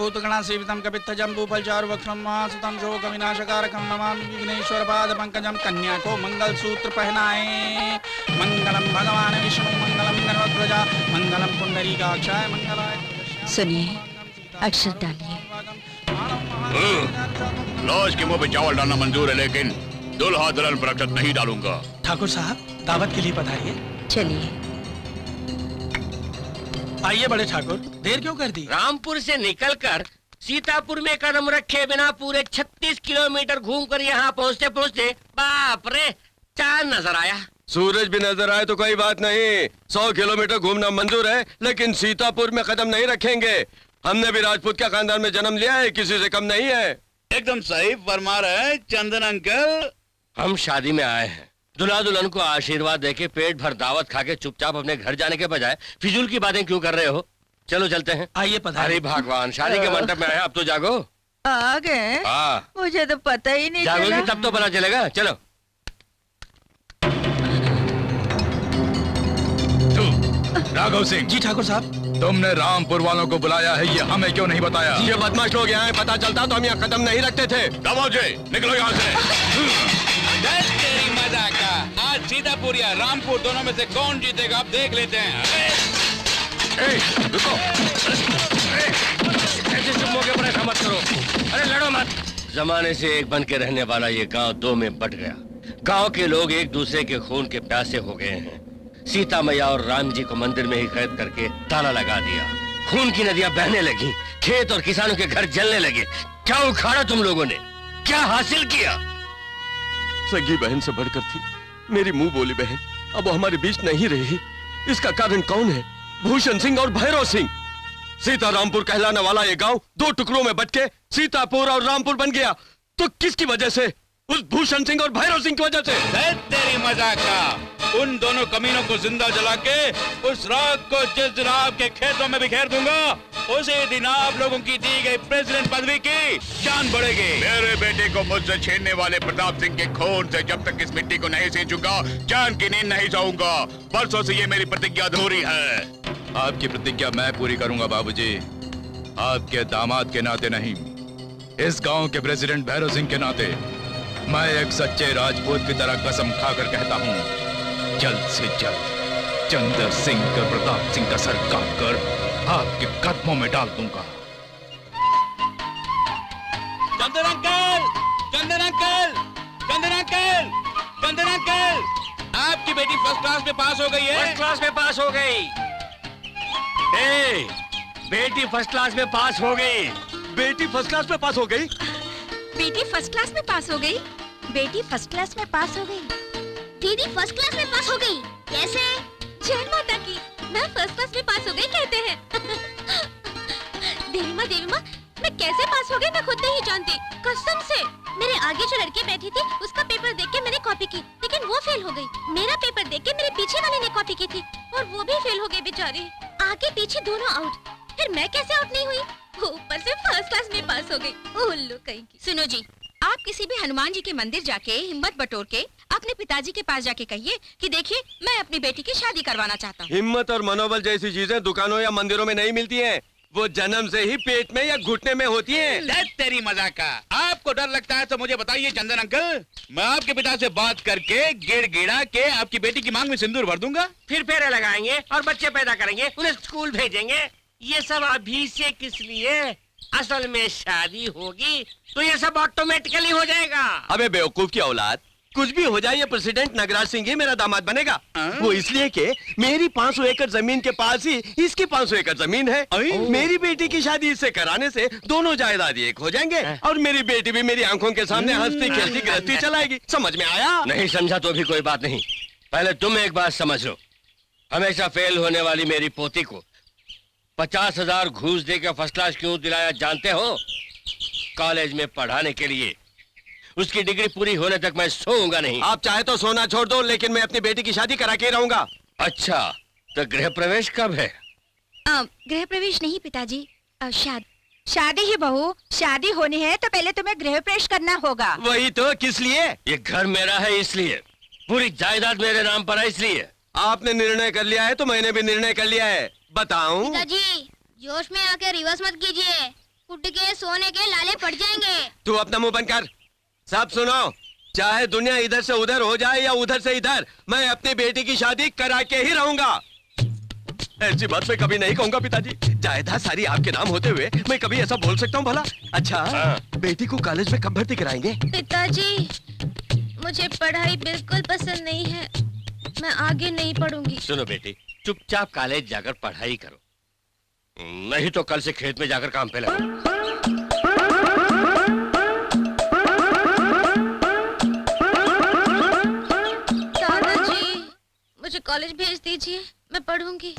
भूतगणा सेवितं कपित्थ जम्बूफलचारु वक्त्रं महासुतं शोक विनाशकारकं नमामि विघ्नेश्वर पाद पंकजं। कन्या को मंगलसूत्र पहनाए। मंगलम भगवान विष्णु मंगलम गणध्वजा मंगलम पुंडरीकाक्षाय मंगलाय। सुनिए, अक्षर डालिए। लॉज के मुंह पे चावल डालना मंजूर है, लेकिन दुल्हा दुल्हन पर अक्षत नहीं डालूंगा। ठाकुर साहब, दावत के लिए पधारिए। चलिए। आइए बड़े ठाकुर, देर क्यों कर दी? रामपुर से निकलकर सीतापुर में कदम रखे बिना पूरे 36 किलोमीटर घूमकर यहाँ पहुँचते पहुँचते बाप रे चांद नजर आया। सूरज भी नजर आए तो कोई बात नहीं, 100 किलोमीटर घूमना मंजूर है, लेकिन सीतापुर में कदम नहीं रखेंगे। हमने भी राजपूत के खानदान में जन्म लिया है, किसी से कम नहीं है। एकदम सही फरमा रहे हैं चंदन अंकल। हम शादी में आए हैं, दुल्हा दुल्हन को आशीर्वाद देके पेट भर दावत खा के चुपचाप अपने घर जाने के बजाय फिजूल की बातें क्यों कर रहे हो? चलो चलते हैं। आइए पधारिए। अरे भगवान, शादी के मंडप में आए, अब तो जागो। आ गए? हाँ, मुझे तो पता ही नहीं जागोगी चला। तब तो पता चलेगा। चलो। राघव सिंह। जी ठाकुर साहब। तुमने रामपुर वालों को बुलाया है, ये हमें क्यों नहीं बताया? ये बदमाश लोग यहाँ पता चलता तो हम यहाँ कदम नहीं रखते थे। दबोचे, निकलो यहाँ से। तेरी मजा का। आज सीतापुर या रामपुर दोनों में से कौन जीतेगा अब देख लेते हैं। रुको। ऐसे चुप मौके पर ऐसा मत करो। अरे लड़ो मत। जमाने से एक बन के रहने वाला ये गांव दो में बट गया। गांव के लोग एक दूसरे के खून के प्यासे हो गए हैं। सीता मैया और राम जी को मंदिर में ही कैद करके ताला लगा दिया। खून की नदियां बहने लगी, खेत और किसानों के घर जलने लगे। क्या उखाड़ा तुम लोगों ने? क्या हासिल किया? सगी बहन से बढ़कर थी मेरी मुंह बोली बहन, अब वो हमारे बीच नहीं रही। इसका कारण कौन है? भूषण सिंह और भैरव सिंह। सीतारामपुर कहलाने वाला ये गांव दो टुकड़ों में बट के सीतापुर और रामपुर बन गया। तो किसकी वजह से? उस भूषण सिंह और भैरव सिंह की वजह से। तेरी मजा का। उन दोनों कमीनों को जिंदा जला के उस रात को जिस दिन आपके खेतों में बिखेर दूंगा, उसी दिन आप लोगों की दी गई प्रेसिडेंट पदवी की शान बढ़ेगी। मेरे बेटे को मुझसे छीनने वाले प्रताप सिंह के खून से जब तक इस मिट्टी को नहीं सींचूंगा, चैन की नींद नहीं सोऊंगा। बरसों से ये मेरी प्रतिज्ञा अधूरी है। आपकी प्रतिज्ञा मैं पूरी करूंगा बाबूजी, आपके दामाद के नाते नहीं, इस गांव के प्रेसिडेंट भैरव सिंह के नाते। मैं एक सच्चे राजपूत की तरह कसम खाकर कहता हूँ, जल्द से जल्द चंद्र सिंह का प्रताप सिंह का सर काट कर आपके कदमों में डाल दूंगा। चंदन अंकल, चंदन अंकल, चंदन अंकल, चंदन अंकल, आपकी बेटी फर्स्ट क्लास में पास हो गई है। फर्स्ट क्लास में पास हो गई। बेटी फर्स्ट क्लास में पास हो गई। बेटी फर्स्ट क्लास में पास हो गई। बेटी फर्स्ट क्लास में पास हो गई। बेटी फर्स्ट क्लास में पास हो गई। दीदी फर्स्ट क्लास में पास हो गई। कैसे? जय माता की, मैं फर्स्ट क्लास में पास हो गई कहते हैं। देवी माँ, मैं कैसे पास हो गई मैं खुद नहीं जानती, कसम से। मेरे आगे जो लड़की बैठी थी उसका पेपर देख के मैंने कॉपी की, लेकिन वो फेल हो गई। मेरा पेपर देख के मेरे पीछे वाले ने कॉपी की थी और वो भी फेल हो गई बेचारी। आगे पीछे दोनों आउट, फिर मैं कैसे आउट नहीं हुई? ऊपर से फर्स्ट क्लास में पास हो गई। उल्लू कहीं की। सुनो जी, आप किसी भी हनुमान जी के मंदिर जाके हिम्मत बटोर के अपने पिताजी के पास जाके कहिए कि देखिए मैं अपनी बेटी की शादी करवाना चाहता हूँ। हिम्मत और मनोबल जैसी चीजें दुकानों या मंदिरों में नहीं मिलती हैं। वो जन्म से ही पेट में या घुटने में होती हैं। तेरी मजा का। आपको डर लगता है तो मुझे बताइए चंदन अंकल, मैं आपके पिता से बात करके गिड़गिड़ा के आपकी बेटी की मांग में सिंदूर भर दूंगा। फिर फेरे लगाएंगे और बच्चे पैदा करेंगे, उन्हें स्कूल भेजेंगे। ये सब अभी से किस लिए? असल में शादी होगी तो ये सब ऑटोमेटिकली हो जाएगा। अबे बेवकूफ की औलाद, कुछ भी हो जाए ये प्रेसिडेंट नगराज सिंह ही मेरा दामाद बनेगा। वो इसलिए कि मेरी 500 एकड़ जमीन के पास ही इसकी 500 एकड़ जमीन है। मेरी बेटी की शादी इससे कराने से दोनों जायदाद एक हो जाएंगे और मेरी बेटी भी मेरी आंखों के सामने हंसती खेलती गृहस्थी चलाएगी। समझ में आया? नहीं समझा तो भी कोई बात नहीं। पहले तुम एक बात समझ लो, हमेशा फेल होने वाली मेरी पोती को 50,000 घूस देकर फर्स्ट क्लास क्यों दिलाया जानते हो? कॉलेज में पढ़ाने के लिए। उसकी डिग्री पूरी होने तक मैं सोऊंगा नहीं। आप चाहे तो सोना छोड़ दो, लेकिन मैं अपनी बेटी की शादी करा के रहूंगा। अच्छा, तो गृह प्रवेश कब है? गृह प्रवेश नहीं पिताजी, शादी ही बहू। शादी होनी है तो पहले तुम्हें गृह प्रवेश करना होगा। वही तो, किस लिए? ये घर मेरा है इसलिए, पूरी जायदाद मेरे नाम पर है इसलिए। आपने निर्णय कर लिया है तो मैंने भी निर्णय कर लिया है। बताऊं? पिताजी जोश में आके रिवर्स मत कीजिए। 50,000 जोश में आके रिवर्स मत कीजिए। उठ के सोने के लाले पड़ जाएंगे। तू अपना मुंह बंद कर। सब सुनो, चाहे दुनिया इधर से उधर हो जाए या उधर से इधर, मैं अपनी बेटी की शादी करा के ही रहूंगा। ऐसी बात मैं कभी नहीं कहूंगा पिताजी। जायदाद सारी आपके नाम होते हुए मैं कभी ऐसा बोल सकता हूँ भला? अच्छा, बेटी को कॉलेज में कब भर्ती कराएंगे? पिताजी, मुझे पढ़ाई बिल्कुल पसंद नहीं है, मैं आगे नहीं पढ़ूंगी। सुनो बेटी, चुपचाप कॉलेज जाकर पढ़ाई करो, नहीं तो कल से खेत में जाकर काम पे लगो। दादाजी, मुझे कॉलेज भेज दीजिए, मैं पढ़ूंगी।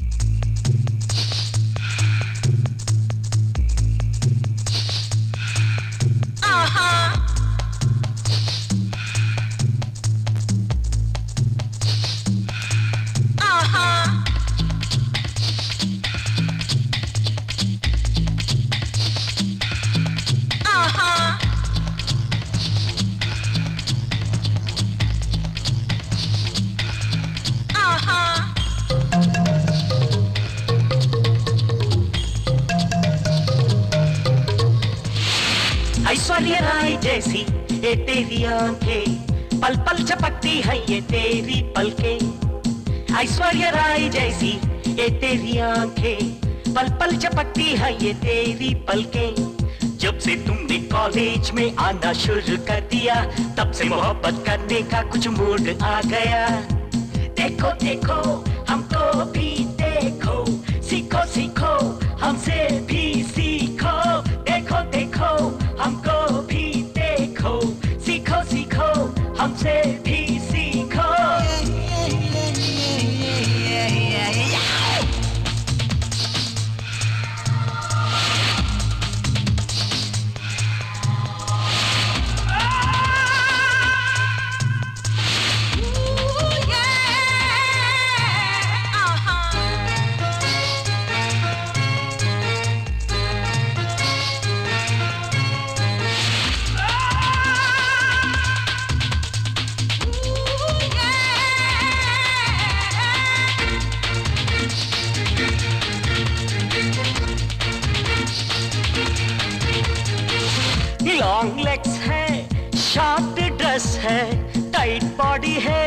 ऐश्वर्या राय जैसी ये तेरी आंखें, पल पल झपकती है ये तेरी पलकें। ऐश्वर्या राय जैसी ये तेरी आंखें, पल पल झपकती है ये तेरी पलकें। जब से तुमने कॉलेज में आना शुरू कर दिया, तब से मोहब्बत करने का कुछ मूड आ गया। देखो देखो हमको भी देखो, सीखो सीखो हमसे भी सीखो। देखो देखो हमको भी देखो, सीखो सीखो हमसे भी सीखो। लॉन्ग लेग्स है, शॉर्ट ड्रेस है, टाइट बॉडी है,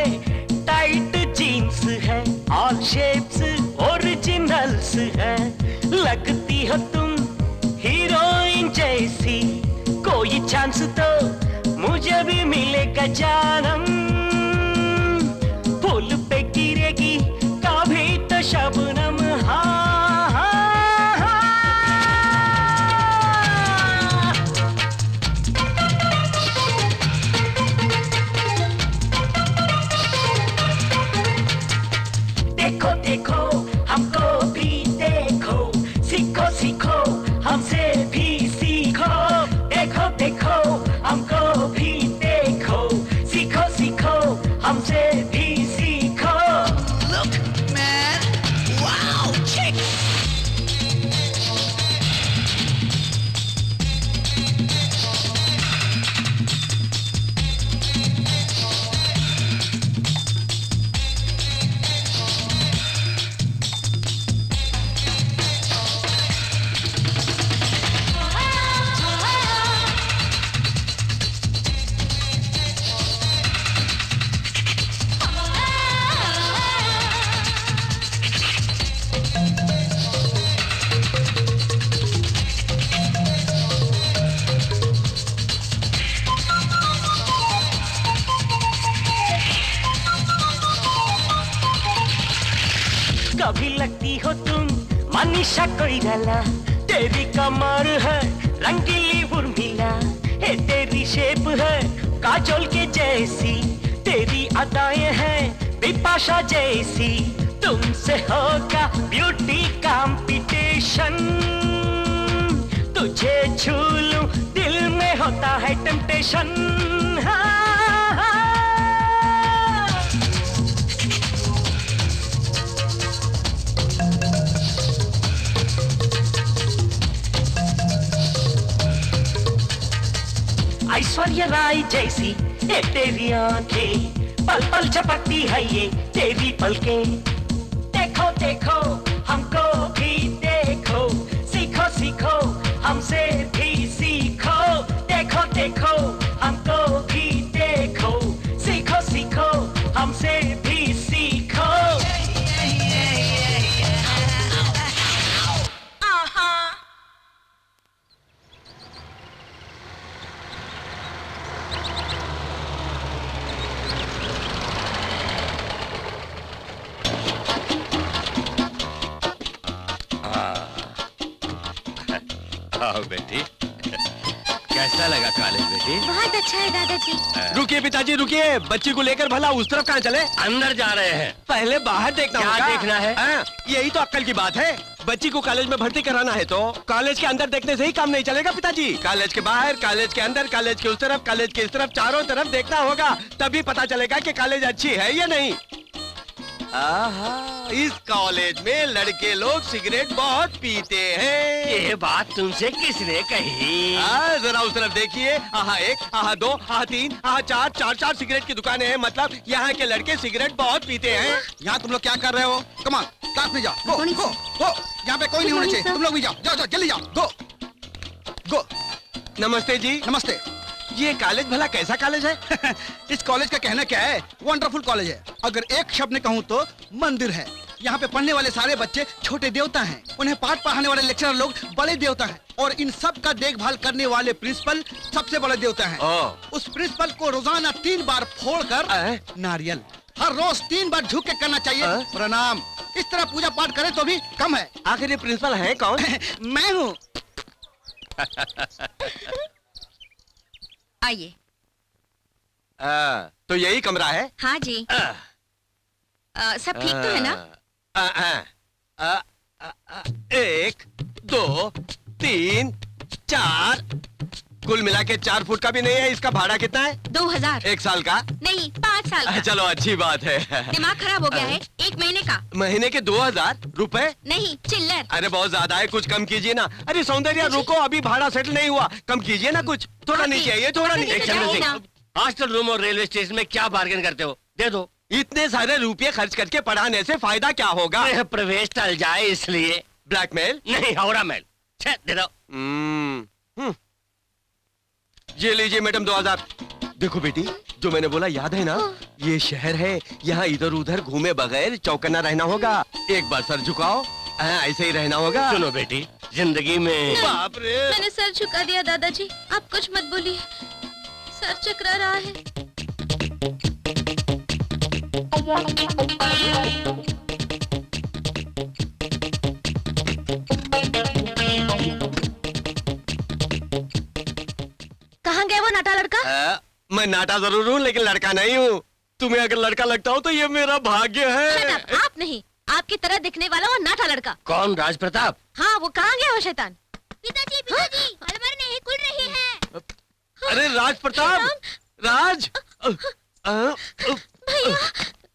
टाइट जीन्स है, ऑल शेप्स ओरिजिनल्स है। लगती हो तुम हीरोइन जैसी, कोई चांस तो मुझे भी मिलेगा जानम। फूल पे गिरेगी कभी तो शबनम। हाँ हाँ हाँ। देखो देखो हमको भी देखो, सीखो सीखो हमसे भी सीखो। देखो देखो हमको भी देखो, सीखो सीखो हमसे भी सीखो। Look, man! Wow, chick! कभी लगती हो तुम मनीषा कोइराला, तेरी कमर है रंगीली उर्मिला। हे तेरी शेप है काजोल के जैसी, तेरी अदाएं हैं बिपाशा जैसी। तुमसे होगा ब्यूटी कंपटीशन, तुझे छू लूं दिल में होता है टेम्पटेशन। हाँ, हाँ। ऐश्वर्या राय जैसी ये तेरी आंखें, पल पल झपकती है ये तेरी पलकें। देखो देखो हमको भी देखो, सीखो सीखो हमसे भी वाह बेटी, कैसा लगा कॉलेज बेटी? बहुत अच्छा है दादाजी। रुकिए पिताजी रुकिए, बच्ची को लेकर भला उस तरफ कहाँ चले? अंदर जा रहे हैं। पहले बाहर देखना क्या होगा। देखना है? यही तो अक्ल की बात है। बच्ची को कॉलेज में भर्ती कराना है तो कॉलेज के अंदर देखने से ही काम नहीं चलेगा पिताजी। कॉलेज के बाहर, कॉलेज के अंदर, कॉलेज के उस तरफ, कॉलेज के इस तरफ, चारों तरफ देखना होगा, तभी पता चलेगा कि कॉलेज अच्छी है या नहीं। आहा, इस कॉलेज में लड़के लोग सिगरेट बहुत पीते हैं। ये बात तुमसे किसने कही? जरा उस तरफ देखिए। आहा 1, आहा 2, आहा 3, आहा 4, 4 सिगरेट की दुकानें हैं। मतलब यहाँ के लड़के सिगरेट बहुत पीते हैं। यहाँ तुम लोग क्या कर रहे हो? कमान, क्लास में जाओ। गो, गो, गो। यहाँ पे कोई नहीं होना चाहिए। तुम लोग भी जाओ, जाओ, जाओ, जल्दी जाओ। गो, गो। नमस्ते जी। नमस्ते। ये कॉलेज भला कैसा कॉलेज है? इस कॉलेज का कहना क्या है, वंडरफुल कॉलेज है। अगर एक शब्द में कहूँ तो मंदिर है। यहाँ पे पढ़ने वाले सारे बच्चे छोटे देवता हैं, उन्हें पाठ पढ़ाने वाले लेक्चरर लोग बड़े देवता हैं, और इन सब का देखभाल करने वाले प्रिंसिपल सबसे बड़े देवता हैं। उस प्रिंसिपल को रोजाना 3 बार फोड़कर नारियल हर रोज 3 बार झुक के करना चाहिए प्रणाम। इस तरह पूजा पाठ करें तो भी कम है। आखिर ये प्रिंसिपल है कौन? मैं हूँ। आइए। तो यही कमरा है? हाँ जी। सब ठीक तो है ना? 1, 2, 3, 4, कुल मिला के 4 फुट का भी नहीं है। इसका भाड़ा कितना है? 2000। 1 साल का? नहीं, 5 साल का। चलो अच्छी बात है। दिमाग खराब हो गया है? 1 महीने का? महीने के 2000 रुपए? नहीं, चिल्लर। अरे बहुत ज्यादा है, कुछ कम कीजिए ना। अरे सौंदर्या रुको, अभी भाड़ा सेटल नहीं हुआ, कम कीजिए ना कुछ। थोड़ा नीचे आइए, थोड़ा नीचे। एक चंद्र सिंह, हॉस्टल रूम और रेलवे स्टेशन में क्या बार्गेन करते हो? दे दो। इतने सारे रुपये खर्च करके पढ़ाने से फायदा क्या होगा? गृह प्रवेश टल जाए इसलिए। ब्लैकमेल? नहीं, हावड़ा मेल। दे दो। ये लीजिए मैडम 2000। देखो बेटी, जो मैंने बोला याद है ना? ये शहर है, यहाँ इधर उधर घूमे बगैर चौकन्ना रहना होगा। एक बार सर झुकाओ, ऐसे ही रहना होगा। सुनो बेटी, जिंदगी में बाप रे, मैंने सर झुका दिया दादाजी, आप कुछ मत बोलिए, सर चकरा रहा है। कहाँ गया वो नाटा लड़का? मैं नाटा जरूर हूँ लेकिन लड़का नहीं हूँ। तुम्हें अगर लड़का लगता हो तो ये मेरा भाग्य है। आप नहीं, आपकी तरह दिखने वाला वो नाटा लड़का। कौन? राज प्रताप? हाँ, वो कहाँ गया वो शैतान? पिताजी, पिताजी, अलमारी नहीं खुल रही है। अरे राज प्रताप, राज। भैया,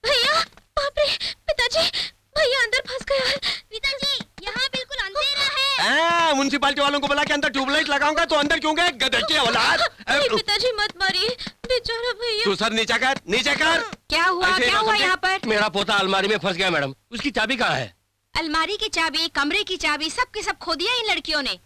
भैया, बाप रे, पिताजी, भैया अंदर फंस गया है। पिताजी, यहाँ बिल्कुल अंधेरा है। म्युनिसिपालिटी वालों को बुला के अंदर ट्यूबलाइट लगाऊंगा तो अंदर क्यों गए? गधे की औलाद। नहीं पिताजी, मत मारिए, बेचारा भैया। तू सर नीचा कर, नीचे कर। क्या हुआ? ऐसे ही क्या ना हुआ समझे? यहाँ पर? मेरा पोता अलमारी में फंस गया मैडम। उसकी चाबी कहाँ है? अलमारी की चाबी, कमरे की चाबी, सब के सब खो दिया इन लड़कियों ने।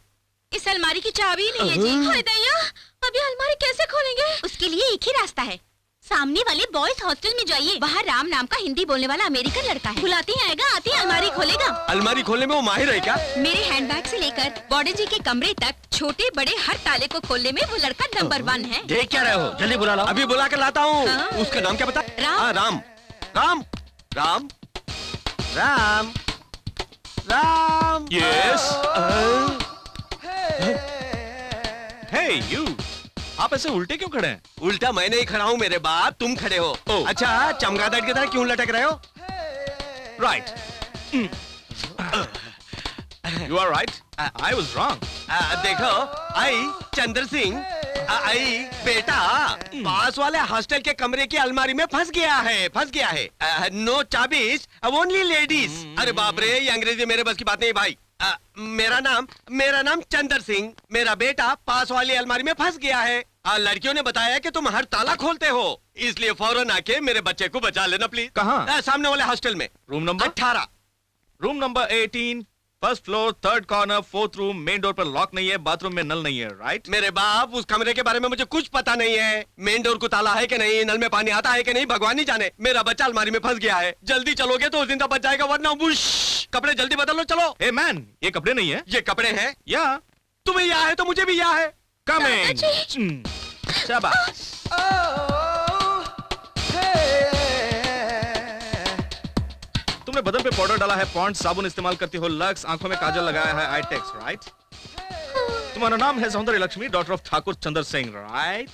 इस अलमारी की चाबी नहीं है जी। हाय दैया, अभी अलमारी कैसे खोलेंगे? उसके लिए एक ही रास्ता है, सामने वाले बॉयज हॉस्टल में जाइए। वहाँ राम नाम का हिंदी बोलने वाला अमेरिकन लड़का है। बुलाते ही आएगा, आते ही अलमारी खोलेगा। अलमारी खोलने में वो माहिर है क्या? मेरे हैंडबैग से लेकर बॉर्डर जी के कमरे तक छोटे बड़े हर ताले को खोलने में वो लड़का नंबर 1 है। देख क्या रहे हो? जल्दी बुला लाओ। अभी बुला कर लाता हूँ। हाँ? उसका नाम क्या बता? राम। हाँ, Ram Ram Ram Ram Ram. Yes. Hey you, आप ऐसे उल्टे क्यों खड़े हैं? उल्टा मैं नहीं खड़ा हूँ मेरे बाप, तुम खड़े हो। ओह। अच्छा, चमगादड़ की तरह क्यों लटक रहे हो? Right, you are right, I was wrong. देखो, आई चंद्र सिंह, आई बेटा पास वाले हॉस्टल के कमरे की अलमारी में फंस गया है। नो चाबीज, ओनली लेडीज। अरे बाप रे, ये अंग्रेजी मेरे बस की बात नहीं भाई। मेरा नाम चंद्र सिंह, मेरा बेटा पास वाली अलमारी में फंस गया है। लड़कियों ने बताया कि तुम हर ताला खोलते हो, इसलिए फौरन आके मेरे बच्चे को बचा लेना प्लीज। कहाँ? सामने वाले हॉस्टल में। Room number 18। Room number 18, first floor, 3rd corner, 4th room. Main door पर लॉक नहीं है, बाथरूम में नल नहीं है, राइट? मेरे बाप, उस कमरे के बारे में मुझे कुछ पता नहीं है। मेन डोर को ताला है कि नहीं, नल में पानी आता है कि नहीं, भगवान ही जाने। मेरा बच्चा अलमारी में फंस गया है। जल्दी चलोगे तो जिंदा बच जाएगा, वरना बुश। कपड़े जल्दी बदल लो, चलो। हे मैन, ये कपड़े नहीं है। ये कपड़े हैं? या तुम्हें यहाँ है तो मुझे भी यहाँ है। कम इन। शाबाश। तुमने बदन पे पाउडर डाला है, पॉन्ड्स, साबुन इस्तेमाल करती हो, लक्स, आंखों में काजल लगाया है, आईटेक्स, राइट? तुम्हारा नाम है Saundarya Lakshmi, daughter of Thakur Chandra Singh, right?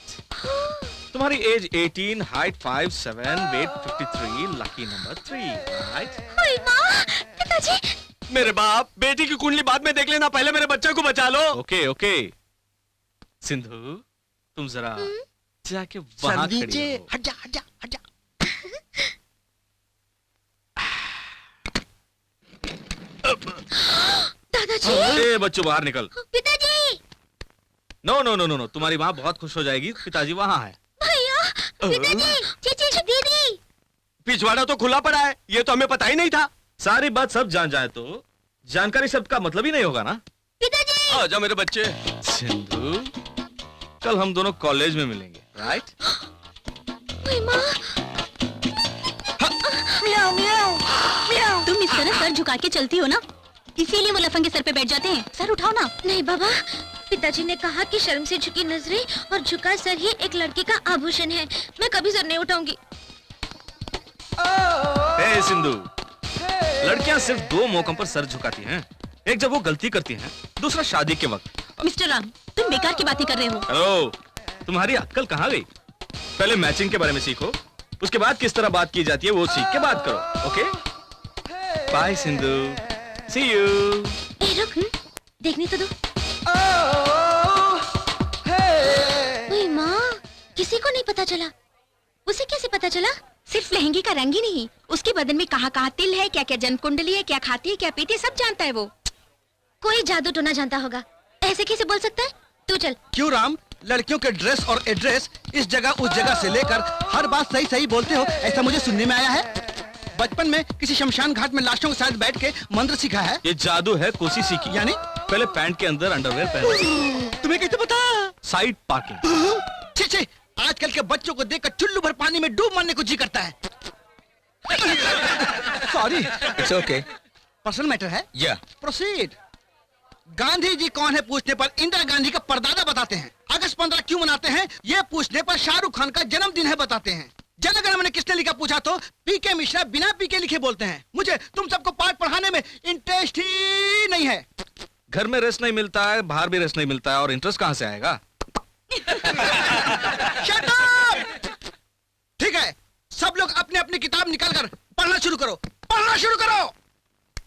तुम्हारी age 18, height 5'7", weight 53, lucky number 3, right? ओए माँ, पिताजी। मेरे बाप, बेटी की कुंडली बाद में देख लेना, पहले मेरे बच्चे को बचा लो। Okay okay. सिंधु, तुम जरा जाके वहां खड़ी हो। हट जा हट जा हट जा। दादाजी। ए बच्चों, बाहर निकल। पिताजी। No no no no no, तुम्हारी माँ बहुत खुश हो जाएगी, पिताजी वहां है। भैया, पिताजी, चीची, दीदी। पिछवाड़ा तो खुला पड़ा है, ये तो हमें पता ही नहीं था। सारी बात सब जान जाए तो जानकारी शब्द का मतलब ही नहीं होगा ना। पिताजी। आजा मेरे बच्चे। सिंधु, कल हम दोनों कॉलेज में मिलेंगे, राइट? ओए माँ। म्याऊ म्याऊ म्याऊ। तुम इस तरह सर झुका के चलती हो ना, इसीलिए वो लफंगे सर पे बैठ जाते हैं। सर उठाओ ना। नहीं बाबा, पिताजी ने कहा कि शर्म से झुकी नजरें और झुका सर ही एक लड़की का आभूषण है। मैं कभी सर नहीं उठाऊंगी। ए सिंधु, लड़कियां सिर्फ 2 मौकों पर सर झुकाती हैं। एक जब वो गलती करती हैं, दूसरा शादी के वक्त। मिस्टर राम, तुम बेकार की बातें कर रहे हो। हेलो, तुम्हारी अक्ल कहाँ गई? पहले मैचिंग के बारे में सीखो, उसके बाद किस तरह बात की जाती है वो सीख के बात करो। Okay, bye Sindhu, see you. ए रुक, देखने तो दो। ओए माँ, किसी को नहीं पता चला। उसे कैसे पता चला? सिर्फ लहंगे का रंग ही नहीं, उसके बदन में कहाँ कहाँ तिल है, क्या क्या जन्म कुंडली है, क्या खाती है क्या पीती है, सब जानता है वो। कोई जादू टोना जानता होगा, ऐसे कैसे बोल सकता है? तू चल। क्यों राम, लड़कियों के ड्रेस और एड्रेस इस जगह उस जगह से लेकर हर बात सही सही बोलते हो, ऐसा मुझे सुनने में आया है। बचपन में किसी शमशान घाट में लाशों के साथ बैठ के मंत्र सीखा है। ये जादू है, कोसी सीखी। यानी पहले पैंट के अंदर अंडरवेयर पहन। तुम्हें कैसे पता? Side parking. छी छी, आजकल के बच्चों को देखकर चुल्लू भर पानी में डूब मरने को जी करता है। Sorry, it's okay. Personal matter है। या प्रोसीड। गांधी जी कौन है पूछने पर इंदिरा गांधी का परदादा बताते हैं। अगस्त 15 क्यों मनाते हैं ये पूछने पर शाहरुख खान का जन्मदिन है बताते हैं। जनगण मन किसने लिखा पूछा तो पीके मिश्रा बिना पीके लिखे बोलते हैं। मुझे तुम सबको पाठ पढ़ाने में इंटरेस्ट ही नहीं है। घर में रेस्ट नहीं मिलता है, बाहर भी रेस्ट नहीं मिलता है, और इंटरेस्ट कहाँ से आएगा? Shut up! ठीक है, सब लोग अपने अपनी किताब निकालकर पढ़ना शुरू करो, पढ़ना शुरू करो।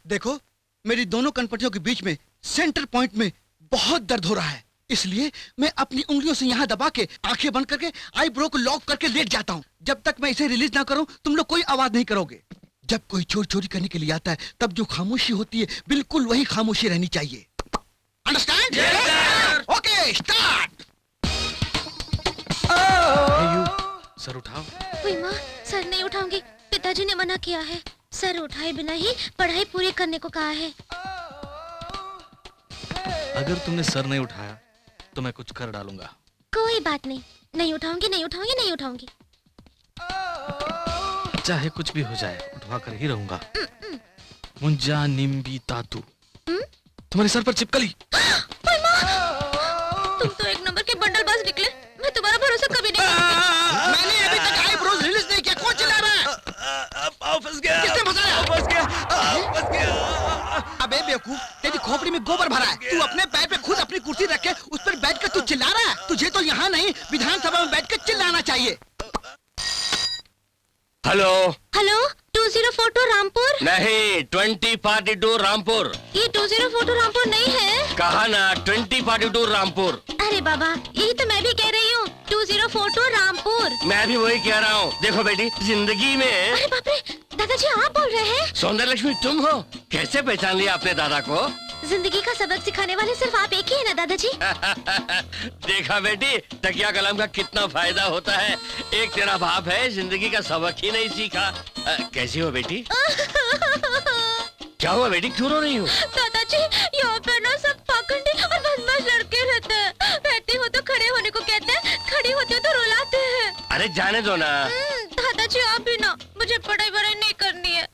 देखो, मेरी दोनों कनपटियों के बीच में सेंटर पॉइंट में बहुत दर्द हो रहा है, इसलिए मैं अपनी उंगलियों से यहाँ दबा के आंखें बंद करके आईब्रो को लॉक करके लेट जाता हूँ। जब तक मैं इसे रिलीज ना करूँ तुम लोग कोई आवाज नहीं करोगे। जब कोई चोरी चोरी करने के लिए आता है तब जो खामोशी होती है बिल्कुल वही खामोशी रहनी चाहिए। अंडरस्टैंड? Okay, start. सर उठाओ। ओए माँ, सर नहीं उठाऊंगी, पिताजी ने मना किया है। सर उठाए बिना ही पढ़ाई पूरी करने को कहा है। अगर तुमने सर नहीं उठाया तो मैं कुछ कर डालूंगा। कोई बात नहीं, नहीं उठाऊंगी, नहीं उठाऊंगी, नहीं उठाऊंगी। चाहे कुछ भी हो जाए, उठवा कर ही रहूंगा। मुंजा निम्बी तातू तुम्हारे सर पर चिपकली। तुम तो एक नंबर के बंडलबाज निकले। मैं तुम्हारा भरोसा कभी नहीं करूंगी। मैंने अभी तक आईब्रोज रिलीज नहीं किया, कौन चिल्ला रहा है? फंस गया, किसने फंसाया? फंस गया, फंस गया। अबे बेवकूफ, तेरी खोपड़ी में गोबर भरा है। तू अपने पैर पे खुद अपनी कुर्सी रख के उस पर बैठ कर तू चिल्ला रहा है। तुझे तो यहाँ नहीं विधानसभा में बैठ कर चिल्लाना चाहिए। हेलो। हेलो, 2042 रामपुर। नहीं, 2042 रामपुर। ये 2042 रामपुर नहीं है। कहा ना, 2042 रामपुर। अरे बाबा, यही तो मैं भी कह रही हूँ, 2042 रामपुर। मैं भी वही कह रहा हूँ। देखो बेटी, जिंदगी में। अरे बाप रे, दादाजी आप बोल रहे हैं? सौंदर्य लक्ष्मी तुम हो? कैसे पहचान लिया आपने दादा को? जिंदगी का सबक सिखाने वाले सिर्फ आप एक ही है ना दादाजी? देखा बेटी, तकिया कलम का कितना फायदा होता है। एक तेरा बाप है, जिंदगी का सबक ही नहीं सीखा। कैसी हो बेटी? क्या हुआ बेटी, क्यों रो रही हो? दादाजी, यहाँ पे ना सब पाखंडी और बदमाश लड़के रहते हैं। बैठे हो तो खड़े होने को कहते हैं, खड़ी होते हो तो रुलाते हैं। अरे जाने दो ना। दादाजी आप भी ना, मुझे पढ़ाई वढ़ाई नहीं करनी है।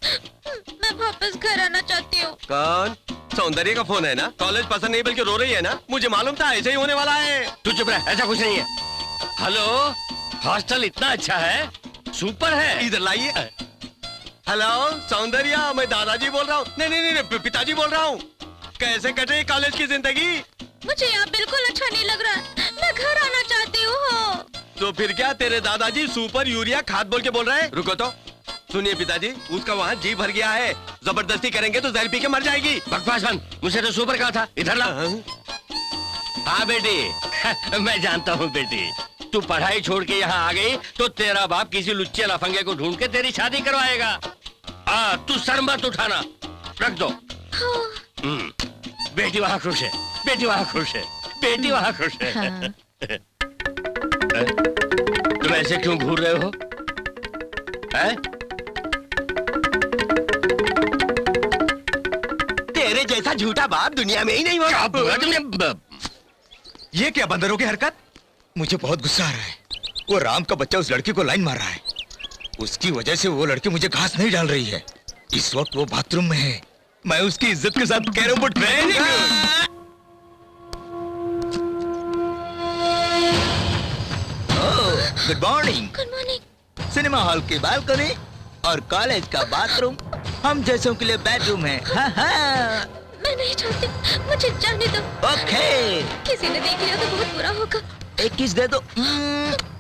मैं वापस घर आना चाहती हूँ। कौन? सौंदर्य का फोन है ना? कॉलेज पसंद नहीं बल्कि रो रही है ना? मुझे मालूम था ऐसे ही होने वाला है। तू चुप रह, ऐसा कुछ नहीं है। हेलो, हॉस्टल इतना अच्छा है, सुपर है। इधर लाइए। हेलो सौंदर्या, मैं दादाजी बोल रहा हूँ। नहीं नहीं नहीं, पिताजी बोल रहा हूँ। कैसे कटे कॉलेज की जिंदगी? मुझे यहाँ बिल्कुल अच्छा नहीं लग रहा। मैं घर आना चाहती हूँ। तो फिर क्या तेरे दादाजी सुपर यूरिया खाद बोल के बोल रहे हैं? रुको तो, सुनिए पिताजी, उसका वहाँ जी भर गया है, जबरदस्ती करेंगे तो जहर पी के मर जाएगी। बकवास बंद, मुझे तो सुपर कहा था। इधर ला। हाँ बेटी, मैं जानता हूँ बेटी, तू पढ़ाई छोड़ के यहाँ आ गई तो तेरा बाप किसी लुच्चे लफंगे को ढूंढ के तेरी शादी करवाएगा। तू सर मत उठाना, रख दो। बेटी वहाँ खुश है, बेटी वहाँ खुश है, बेटी वहाँ खुश है। हाँ। तुम ऐसे क्यों घूर रहे हो? तेरे जैसा झूठा बाप दुनिया में ही नहीं होगा। ये क्या बंदरों की हरकत? मुझे बहुत गुस्सा आ रहा है। वो राम का बच्चा उस लड़की को लाइन मार रहा है। उसकी वजह से वो लड़की मुझे घास नहीं डाल रही है। इस वक्त वो बाथरूम में है। मैं उसकी इज्जत के साथ carrom board good morning. Good morning. Cinema hall की बालकनी और कॉलेज का बाथरूम हम जैसों के लिए बेडरूम है। हाँ हाँ। मैं नहीं चाहती, मुझे जाने दो। ओके। किसी ने देख लिया तो बहुत बुरा होगा। एक किस दे दो।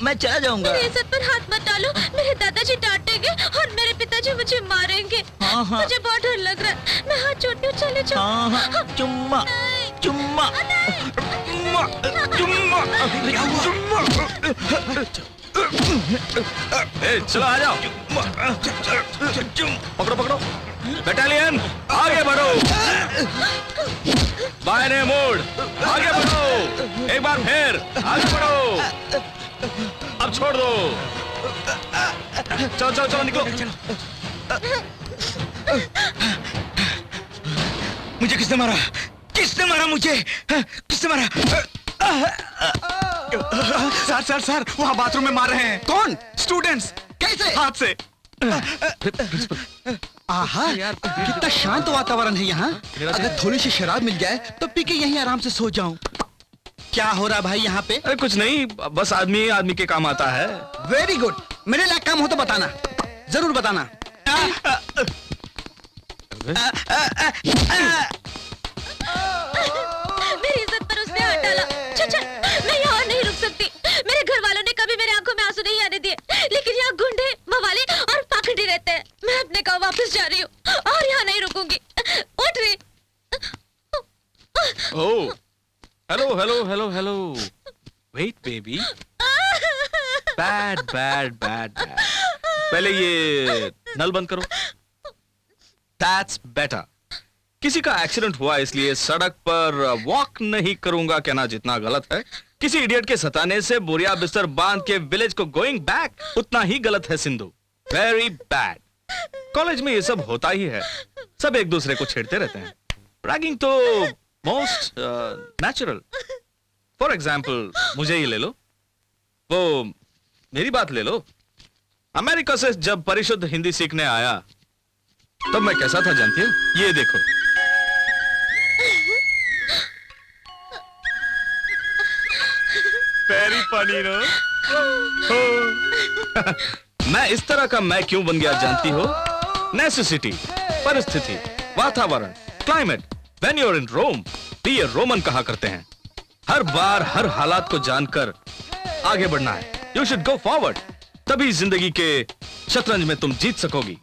मैं चला जाऊंगा। मेरी इज्जत पर हाथ मत डालो, मेरे दादाजी डांटेंगे और मेरे पिताजी मुझे मारेंगे। हाँ, हाँ। मुझे बहुत डर लग रहा है। मैं हाथ जोड़ती हूँ, चले जाओ। हाँ, हाँ। चुम्मा चुम्मा चुम्मा चुम्मा। चलो आ जाओ, पकड़ो पकड़ो, बटालियन आगे बढ़ो, बाएं मोड़, आगे बढ़ो, एक बार फिर आगे बढ़ो, अब छोड़ दो, चलो चलो चलो निकलो। मुझे किसने मारा? किसने मारा मुझे? किसने मारा? सर सर सर, वहाँ बाथरूम में मार रहे हैं। कौन? स्टूडेंट्स। कैसे? हाथ से। आहा यार, कितना शांत वातावरण है यहाँ। अगर थोड़ी सी शराब मिल जाए तो पी के यहीं आराम से सो जाऊं। क्या हो रहा भाई यहाँ पे? अरे कुछ नहीं, बस आदमी आदमी के काम आता है। Very good. मेरे लायक काम हो तो बताना, जरूर बताना। मेरी इज्जत पर उसने हाथ डाला। चल चल, मैं यहाँ नहीं रुक सकती। मेरे घर वालों ने कभी मेरे आंखों में आंसू नहीं आने दिए, लेकिन यहाँ गुंडे, मवाली और पाखंडी रहते हैं। मैं अपने गाँव वापस जा रही हूँ और यहाँ नहीं रुकूंगी। उठ रही। Oh, hello hello hello hello, wait baby, bad bad bad bad, पहले ये नल बंद करो। That's better. किसी का एक्सीडेंट हुआ इसलिए सड़क पर वॉक नहीं करूंगा कहना जितना गलत है, किसी इडियट के सताने से बोरिया बिस्तर बांध के विलेज को गोइंग बैक उतना ही गलत है सिंधु। Very bad. कॉलेज में ये सब होता ही है, सब एक दूसरे को छेड़ते रहते हैं। रैगिंग तो मोस्ट नेचुरल। फॉर एग्जाम्पल मुझे ही ले लो, वो मेरी बात ले लो। अमेरिका से जब परिशुद्ध हिंदी सीखने आया तब मैं कैसा था जानती हो? ये देखो। Very funny no. मैं इस तरह का मैं क्यों बन गया जानती हो? नेसेसिटी, परिस्थिति, वातावरण, climate. When you are in Rome, be a Roman कहा करते हैं। हर बार हर हालात को जानकर आगे बढ़ना है। यू शुड गो फॉरवर्ड, तभी जिंदगी के शतरंज में तुम जीत सकोगी।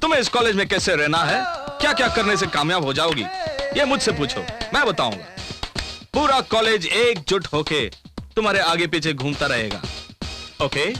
तुम्हें इस कॉलेज में कैसे रहना है, क्या क्या करने से कामयाब हो जाओगी, ये मुझसे पूछो, मैं बताऊंगा। पूरा कॉलेज एकजुट होके तुम्हारे आगे पीछे घूमता रहेगा। Okay?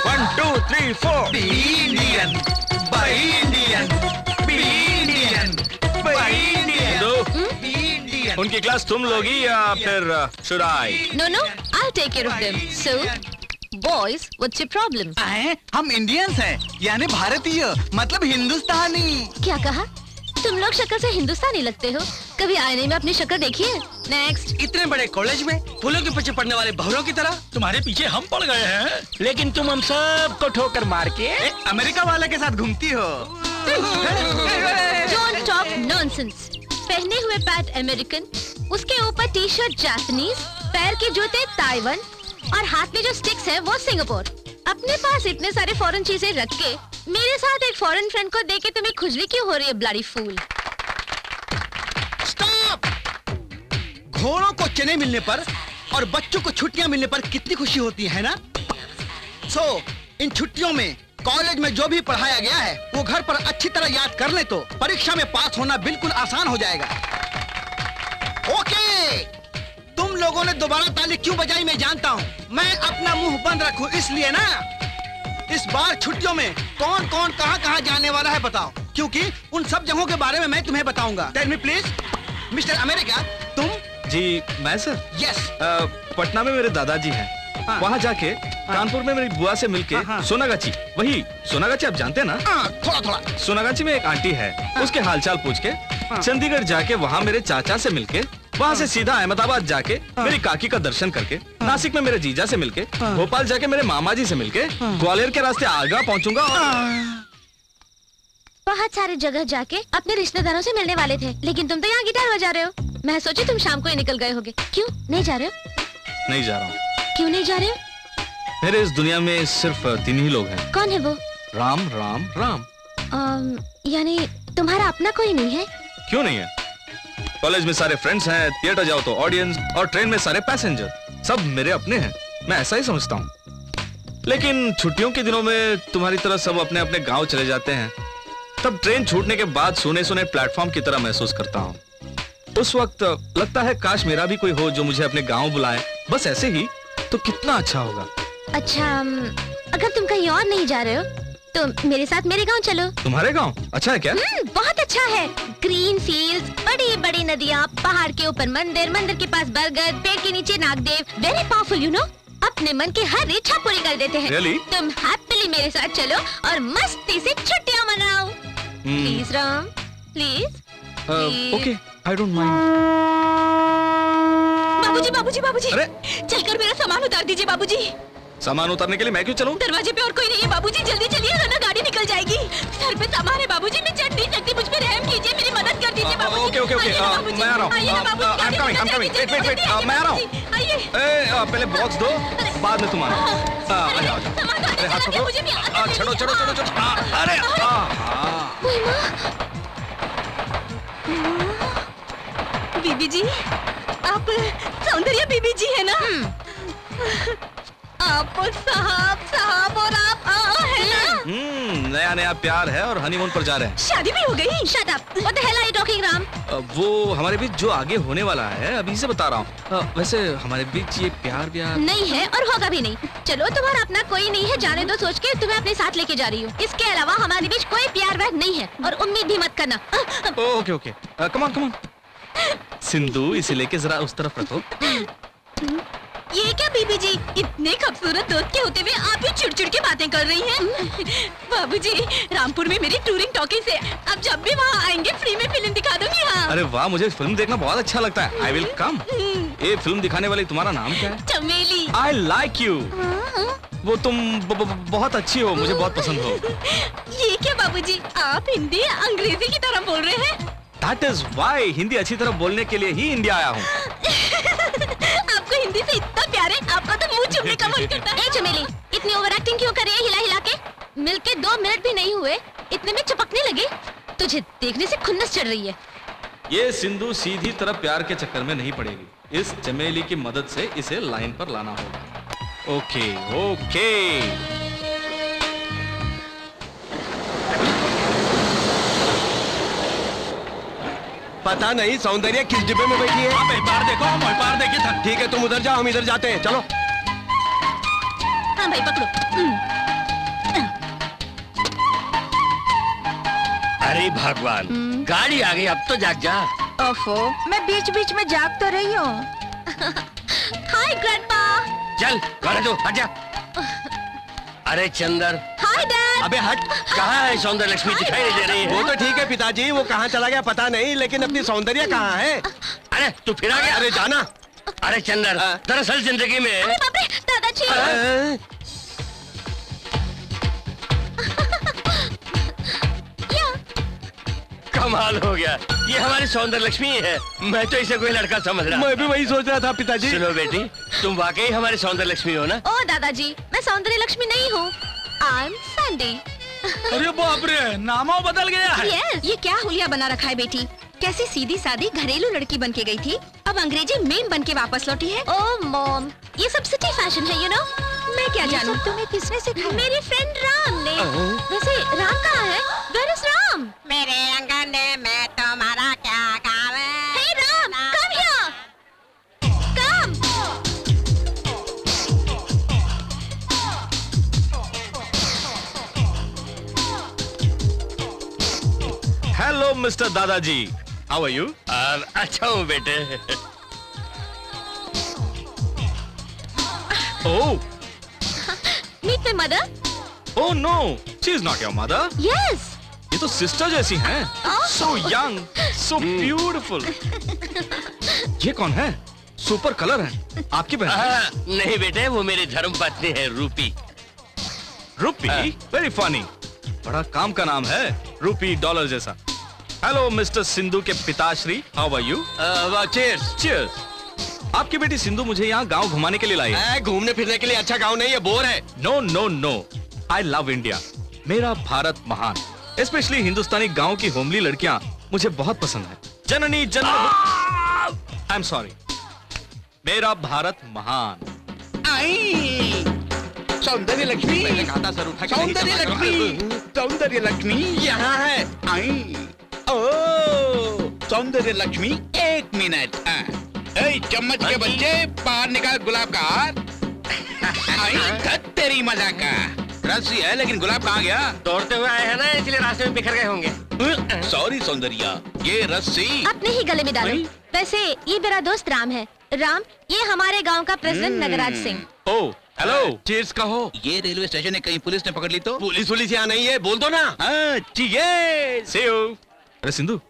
One, two, three, four. Be Indian, by Indian, be Indian, by Indian. Be Indian. उनकी क्लास तुम लोगी या फिर should I? No, no, I'll take care of them. So, boys, what's your problem? हम इंडियंस हैं, यानी भारतीय, मतलब हिंदुस्तानी। क्या कहा? तुम लोग शक्ल से हिंदुस्तानी लगते हो। कभी आईने में अपनी शक्ल देखी है? नेक्स्ट। इतने बड़े कॉलेज में फूलों के पीछे पड़ने वाले बहुरों की तरह तुम्हारे पीछे हम पड़ गए हैं। लेकिन तुम हम सबको ठोकर मार के अमेरिका वाले के साथ घूमती हो। Don't talk nonsense. पहने हुए पैंट अमेरिकन, उसके ऊपर टी शर्ट जापानीज, पैर के जूते ताइवान और हाथ में जो स्टिक्स है वो सिंगापुर। अपने पास इतने सारे फॉरेन चीजें रख के मेरे साथ एक फॉरेन फ्रेंड को देके तुम्हें खुजली क्यों हो रही है, ब्लडी फूल? स्टॉप! घोड़ों को चने मिलने पर और बच्चों को छुट्टियां मिलने पर कितनी खुशी होती है ना? इन छुट्टियों में कॉलेज में जो भी पढ़ाया गया है वो घर पर अच्छी तरह याद कर ले तो परीक्षा में पास होना बिल्कुल आसान हो जाएगा। ओके, तुम लोगों ने दोबारा ताली क्यों बजाई मैं जानता हूँ। मैं अपना मुंह बंद रखूं इसलिए ना। इस बार छुट्टियों में कौन कौन कहाँ कहाँ जाने वाला है बताओ, क्योंकि उन सब जगहों के बारे में मैं तुम्हें बताऊंगा। Tell me please, mister America, तुम? जी मैं सर, यस। पटना में मेरे दादाजी हैं। वहाँ जाके कानपुर में मेरी बुआ से मिलके सोनागाची, वही सोनागाची आप जानते हैं ना? थोड़ा थोड़ा। सोनागाची में एक आंटी है, उसके हालचाल पूछ के चंडीगढ़ जाके वहाँ मेरे चाचा से मिलके वहाँ से सीधा अहमदाबाद जाके मेरी काकी का दर्शन करके नासिक में मेरे जीजा से मिलके भोपाल जाके मेरे मामा जी से मिलके ग्वालियर के रास्ते आगरा पहुँचूंगा। बहुत सारे जगह जाके अपने रिश्तेदारों से मिलने वाले थे, लेकिन तुम तो यहाँ गिटार बजा रहे हो। मैं सोची तुम शाम को ही निकल गए होगे। क्यों नहीं जा रहे हो? नहीं जा रहा हूँ। क्यों नहीं जा रहे हो? मेरे इस दुनिया में सिर्फ 3 ही लोग हैं। कौन है वो? राम राम राम। यानी तुम्हारा अपना कोई नहीं है? क्यों नहीं है? कॉलेज में सारे फ्रेंड्स हैं, थिएटर जाओ तो ऑडियंस, और ट्रेन में सारे पैसेंजर, सब मेरे अपने हैं। मैं ऐसा ही समझता हूँ। लेकिन छुट्टियों के दिनों में तुम्हारी तरह सब अपने अपने गांव चले जाते हैं, तब ट्रेन छूटने के बाद सोने सोने प्लेटफॉर्म की तरह महसूस करता हूँ। उस वक्त लगता है काश मेरा भी कोई हो जो मुझे अपने गांव बुलाए, बस ऐसे ही, तो कितना अच्छा होगा। अच्छा, अगर तुम कहीं और नहीं जा रहे हो तो मेरे साथ मेरे गांव चलो। तुम्हारे गांव अच्छा है क्या? बहुत अच्छा है। ग्रीन फील्ड्स, बड़ी बड़ी नदियाँ, पहाड़ के ऊपर मंदिर, मंदिर के पास बरगद, पेड़ के नीचे Nagdev. Very powerful you know. अपने मन की हर इच्छा पूरी कर देते हैं। Really? तुम हैप्पीली मेरे साथ चलो और मस्ती से छुट्टियाँ मनाओ। Please Ram, please. Okay, I don't mind. बाबूजी, बाबूजी, बाबूजी, अरे! चलकर मेरा सामान उतार दीजिए बाबूजी। सामान उतारने के लिए मैं क्यों चलूं? दरवाजे पे और कोई नहीं है बाबूजी, जल्दी चलिए वरना गाड़ी निकल जाएगी। सर पे सामान है बाबूजी, मैं चढ़ नहीं सकती, मुझ पे रहम कीजिए, मेरी मदद कर दीजिए बाबूजी। ओके ओके ओके, मैं आ रहा हूँ। I am coming, wait wait wait, मैं आ रहा हूँ। पहले बॉक्स दो, बाद में तुम आना। आ जाओ। अरे हाथ पकड़ो। चढ़ो चढ़ो चढ़ो चढ़ो। अरे बीबी जी, आप सौंदर्य बीबी जी है ना? आप साहब साहब और आप है ना? नया नया प्यार है और हनीमून पर जा रहे हैं। शादी भी हो गई? Shut up. What the hell are you talking, Ram? वो हमारे बीच जो आगे होने वाला है अभी से बता रहा हूँ। वैसे हमारे बीच ये प्यार व्यार नहीं है और होगा भी नहीं। चलो, तुम्हारा अपना कोई नहीं है, जाने दो, सोच के तुम्हें अपने साथ लेके जा रही हूँ। इसके अलावा हमारे बीच कोई प्यार व्यार नहीं है और उम्मीद भी मत करना। Okay okay, come on come on. Sindhu, इसे लेके जरा उस तरफ रखो। ये क्या बीबी जी, इतने खूबसूरत दोस्त के होते हुए आप ही चिड़चिड़ की बातें कर रही हैं? बाबूजी, रामपुर में मेरी टूरिंग टॉकीज है, आप जब भी वहाँ आएंगे फ्री में फिल्म दिखा दूंगी। हाँ। अरे वाह, मुझे फिल्म देखना बहुत अच्छा लगता है। I will come. ये फिल्म दिखाने वाली तुम्हारा नाम क्या है? चमेली। I like you. वो तुम बहुत अच्छी हो, मुझे बहुत पसंद हो। ये क्या बाबूजी, आप हिंदी अंग्रेजी की तरह बोल रहे हैं? That is why हिंदी अच्छी तरह बोलने के लिए ही इंडिया आया हूँ। आपको हिंदी से इतना प्यार है, आपका तो मुंह चुमने का मन करता है। चमेली, इतनी ओवर एक्टिंग क्यों कर रही है हिला हिला के? मिलके 2 मिनट भी नहीं हुए, इतने में चपकने लगे। तुझे देखने से खुन्नस चढ़ रही है। ये सिंधु सीधी तरह प्यार के चक्कर में नहीं पड़ेगी। इस चमेली की मदद से इसे लाइन पर लाना होगा। Okay okay. पता नहीं सौंदर्य किस डिब्बे में बैठी है। आप एक बार देखो, हम एक बार देखे था। ठीक है तुम उधर जाओ, हम इधर जाते हैं, चलो। हाँ भाई पकड़ो। अरे भगवान, गाड़ी आ गई, अब तो जाग जा। ओफो, मैं बीच बीच में जाग तो रही हूँ। हाय ग्रैंडपा। चल गाड़ी दो, हट जा। अरे चंदर। Hi dad. अबे हट। कहाँ है सौंदर्य लक्ष्मी, दिखाई नहीं दे रही वो है। तो ठीक है पिताजी, वो कहाँ चला गया पता नहीं, लेकिन अपनी सौंदर्य कहाँ है? अरे तू फिर आ गया। अरे जाना। अरे चंदर, दरअसल जिंदगी में अरे बाप रे, दादाजी। कमाल हो गया, ये हमारी सौंदर्य लक्ष्मी है। मैं तो इसे कोई लड़का समझ रहा। मैं भी वही सोच रहा था पिताजी। सुनो बेटी, तुम वाकई हमारी सौंदर्य लक्ष्मी हो ना? ओ दादाजी, मैं सौंदर्य लक्ष्मी नहीं हूँ, आई एम सैंडी। अरे बाप रे, नामों बदल गया है। यस। ये क्या हुलिया बना रखा है बेटी? कैसी सीधी सादी घरेलू लड़की बन के गई थी, अब अंग्रेजी मेम बन के वापस लौटी है। ओ मॉम, ये सब सिटी फैशन है, यू नो। मैं क्या जानूं? तुम्हें किसने सिखाया? मेरी फ्रेंड राम ने। वैसे राम कहाँ है? Where is Ram? मेरे अंगने में तुम्हारा क्या काम है? Hey Ram, come here. Come. Hello mister दादाजी, हाउ आर यू? अच्छा हूँ बेटे। Oh Meet my mother. Oh no, she is not your mother. Yes. ये तो सिस्टर जैसी हैं। So young, so beautiful. ये कौन है? सुपर कलर है। आपकी बहन? नहीं बेटे, वो मेरी धर्म पत्नी है रूपी। रूपी? Very funny. बड़ा काम का नाम है, रूपी डॉलर जैसा। हेलो मिस्टर सिंधु के पिताश्री, how are you? Cheers. Cheers. आपकी बेटी सिंधु मुझे यहाँ गांव घुमाने के लिए लाई है। घूमने फिरने के लिए अच्छा गाँव नहीं है, बोर है। No no no, I love India. मेरा भारत महान। स्पेशली हिंदुस्तानी गांव की होमली लड़कियां मुझे बहुत पसंद है। जननी जन्म, आई एम सॉरी, मेरा भारत महान। सौंदर्य लक्ष्मी, सौंदर्य लक्ष्मी, सौंदर्य लक्ष्मी यहाँ है। आई ओ सौंदर्य लक्ष्मी, एक मिनट। ए, चम्मच के बच्चे, बाहर निकाल गुलाब का हार। आई धत तेरी मजा का। रस्सी है लेकिन गुलाब कहाँ गया? दौड़ते हुए आए हैं ना, इसलिए रास्ते में बिखर गए होंगे। सॉरी सौंदर्या, ये रस्सी अपने ही गले में डालो। वैसे ये मेरा दोस्त राम है। राम, ये हमारे गांव का president Nagraj Singh. Oh hello. Cheers कहो। ये रेलवे स्टेशन है, कहीं पुलिस ने पकड़ ली तो? पुलिस यहाँ नहीं है, बोल दो ना। ठीक है। See you। अरे सिंधु,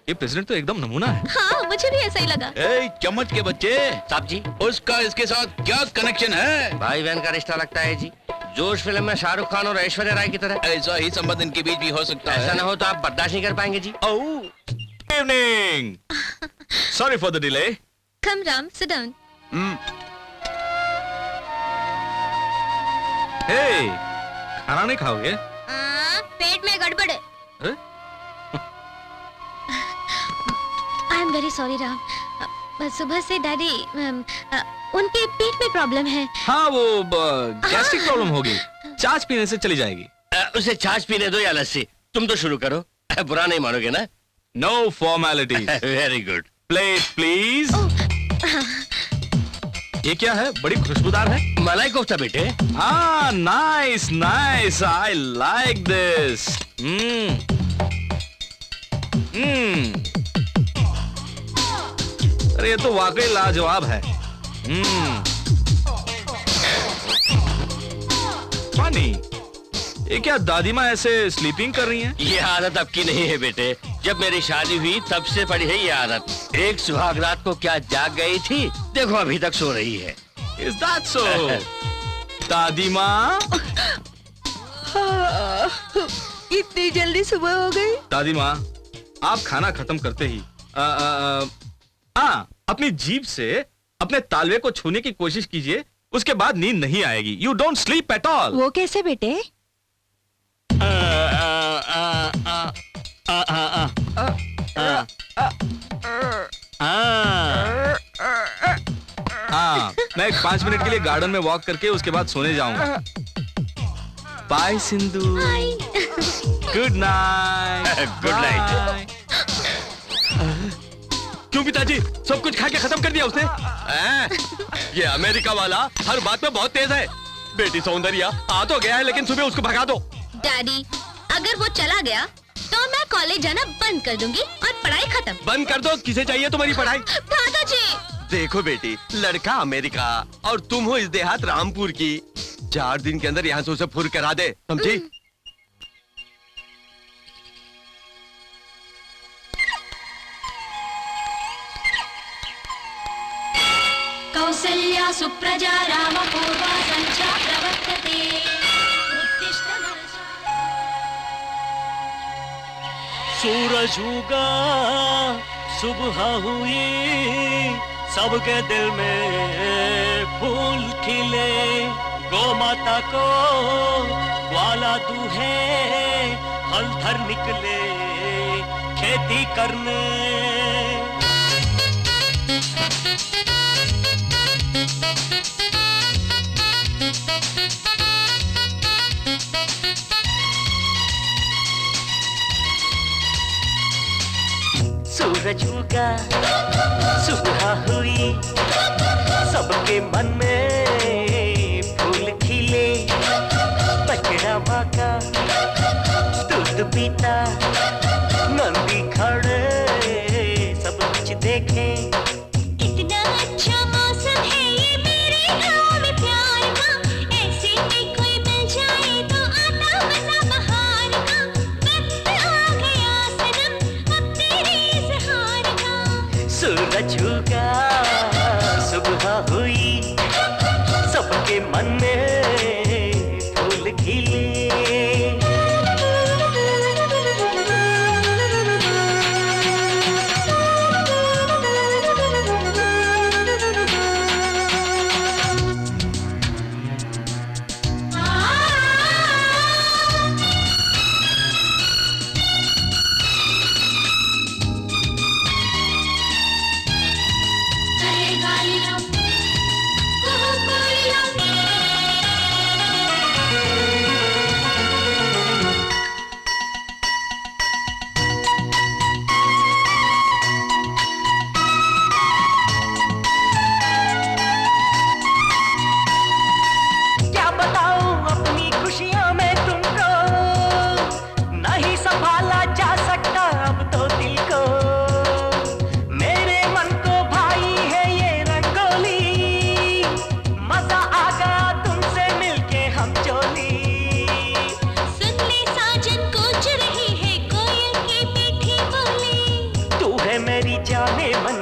ये प्रेसिडेंट तो एकदम नमूना है। हाँ, मुझे भी ऐसा ही लगा। ए, चम्मच के बच्चे, साहब जी, उसका इसके साथ क्या कनेक्शन है? भाई बहन का रिश्ता लगता है जी। जोश फिल्म में शाहरुख खान और ऐश्वर्या राय की तरह। ऐसा ही संबंध इनके बीच भी हो सकता ऐसा है। ना हो तो आप बर्दाश्त नहीं कर पाएंगे जी। Evening, sorry for the delay. Come Ram, sit down. Hey, खाना नहीं खाओगे? पेट में गड़बड़ है। अरे? I am very sorry Ram. सुबह से डैडी उनके पेट में प्रॉब्लम है। हाँ, वो गैस्ट्रिक प्रॉब्लम होगी, छाछ पीने से चली जाएगी। उसे छाछ पीने दो या लस्सी, तुम तो शुरू करो। बुरा नहीं मानोगे ना? No formalities. Very good. Plate please. ये क्या है? बड़ी खुशबूदार है। मलाई कोफ्ता बेटे। हाँ, nice nice, I like this. अरे ये तो वाकई लाजवाब है। फनी। ये क्या दादी माँ ऐसे स्लीपिंग कर रही हैं? ये आदत अब की नहीं है बेटे, जब मेरी शादी हुई तब से पड़ी है ये आदत। एक सुहाग रात को क्या जाग गई थी, देखो अभी तक सो रही है। Is that so? दादी माँ, इतनी जल्दी सुबह हो गई? दादी माँ, आप खाना खत्म करते ही अपनी जीभ से अपने तालवे को छूने की कोशिश कीजिए, उसके बाद नींद नहीं आएगी। You don't sleep at all. वो कैसे बेटे? मैं 5 मिनट के लिए गार्डन में वॉक करके उसके बाद सोने जाऊंगा। Bye Sindhu. Good night. Good night. क्यों पिताजी, सब कुछ खा के खत्म कर दिया उसने? ये अमेरिका वाला हर बात में बहुत तेज है। बेटी सौंदर्या आ तो गया है, लेकिन सुबह उसको भगा दो। डैडी, अगर वो चला गया तो मैं कॉलेज जाना बंद कर दूंगी और पढ़ाई खत्म। बंद कर दो, किसे चाहिए तुम्हारी पढ़ाई? दादाजी। देखो बेटी, लड़का अमेरिका और तुम हो इस देहात रामपुर की। 4 दिन के अंदर यहाँ से उसे फुर करा दे, समझी? कौसल्या सुप्रजा रामपूर्वा सञ्चा प्रवर्तते। उत्तिष्ठ नरशार्दूल। सूरज उगा, सुबह हुई, सबके दिल में फूल खिले। गौ माता को ग्वाला दूहे, हल धर निकले खेती करने। सूरज उगा, सुबह हुई, सबके मन में फूल खिले। बछड़ा माँ का दूध पीता, नंदी खड़े सब कुछ देखे। इतना अच्छा मौसम है ये मेरे गाँव में प्यार का। ऐसे में कोई मिल जाए तो आता मजा बहार का। वक्त आ गया सनम अब तेरे इज़हार का। सूरज उगा, सुबह हुई, सबके मन में फूल खिले। क्या बताऊं अपनी खुशियां मैं तुमको, नहीं संभाला जा सकता अब तो दिल को। मेरे मन को भाई है ये रंगोली, मजा आ गया तुमसे मिलके हम चोली। सुन ले साजन गूंज रही है कोयल की मीठी बोली। तू है मेरी जाने मन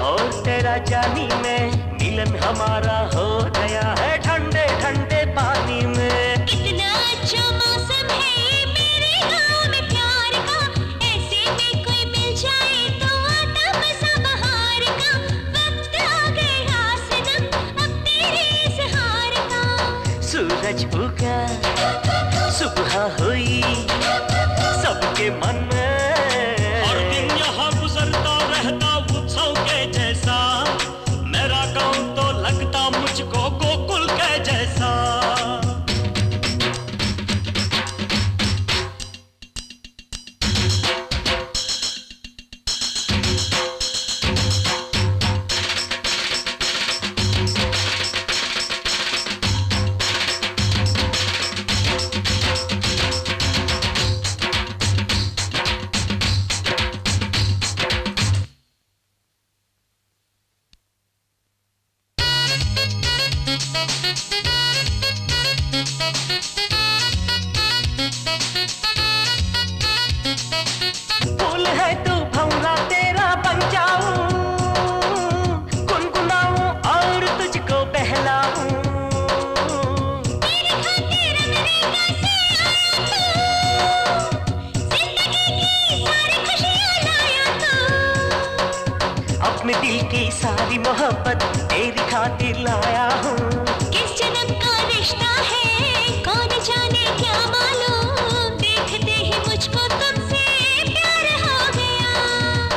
और तेरा जानी में, मिलन हमारा हो गया है ठंडे ठंडे पानी में। इतना अच्छा मौसम है ये मेरे गाँव में प्यार का। ऐसे में कोई मिल जाए तो आता मजा बहार का। वक्त आ गया सनम अब तेरे इज़हार का। सूरज उगा, सुबह हुई, सबके मन में। हर दिन यहाँ गुजरता रहता उत्सव के जैसा, मेरा गाँव तो लगता मुझको गोकुल के जैसा। फूल है तू भंवरा तेरा बन जाऊं, गुनगुनाऊं और तुझको बहलाऊं। तेरे खातिर अमेरिका से आया तू, जिंदगी की सारी खुशियाँ लाया तू। अपने दिल की सारी मोहब्बत तेरी खातिर लाया हूँ। किस जन्म का रिश्ता है कौन जाने क्या मालूम। देखते ही मुझको तुमसे प्यार हो गया।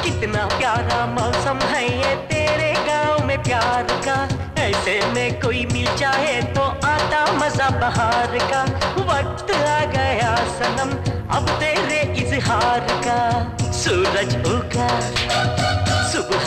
कितना प्यारा मौसम है ये तेरे गांव में प्यार का। ऐसे में कोई मिल जाए तो आता मजा बहार का। वक्त आ गया सनम अब तेरे इजहार का। सूरज उगा, सुबह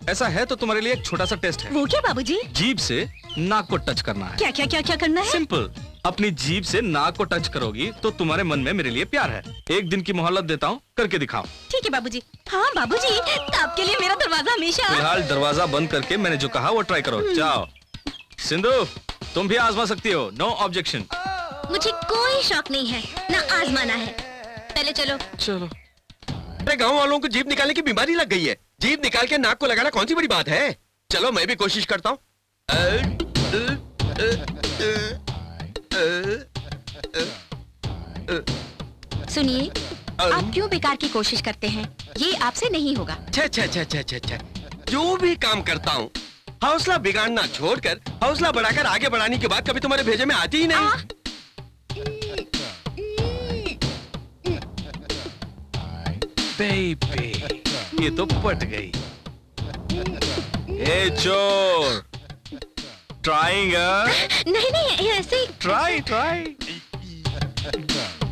ऐसा है तो तुम्हारे लिए एक छोटा सा टेस्ट है। वो क्या बाबूजी? जीभ से नाक को टच करना है। क्या क्या क्या क्या करना है? सिंपल, अपनी जीभ से नाक को टच करोगी तो तुम्हारे मन में मेरे लिए प्यार है। एक दिन की मोहलत देता हूँ, करके दिखाओ। ठीक है बाबूजी। हाँ बाबूजी, तो आपके लिए मेरा दरवाजा हमेशा। फिलहाल दरवाजा बंद करके मैंने जो कहा वो ट्राई करो। जाओ। सिंधु, तुम भी आजमा सकती हो, नो ऑब्जेक्शन। मुझे कोई शौक नहीं है, ना आजमाना है। पहले चलो। चलो। अरे गांव वालों को जीभ निकालने की बीमारी लग गई है। जीभ निकाल के नाक को लगाना कौन सी बड़ी बात है। चलो मैं भी कोशिश करता हूँ। सुनिए, आप क्यों बेकार की कोशिश करते हैं? ये आपसे नहीं होगा। छे छे छे छे छे छे। जो भी काम करता हूँ हौसला बिगाड़ना छोड़कर हौसला बढ़ाकर आगे बढ़ाने की बात कभी तुम्हारे भेजे में आती ही नहीं। बेबी, ये तो पट गई। ए चोर, ट्राइंग? नहीं नहीं, ये ऐसे ही। Try try.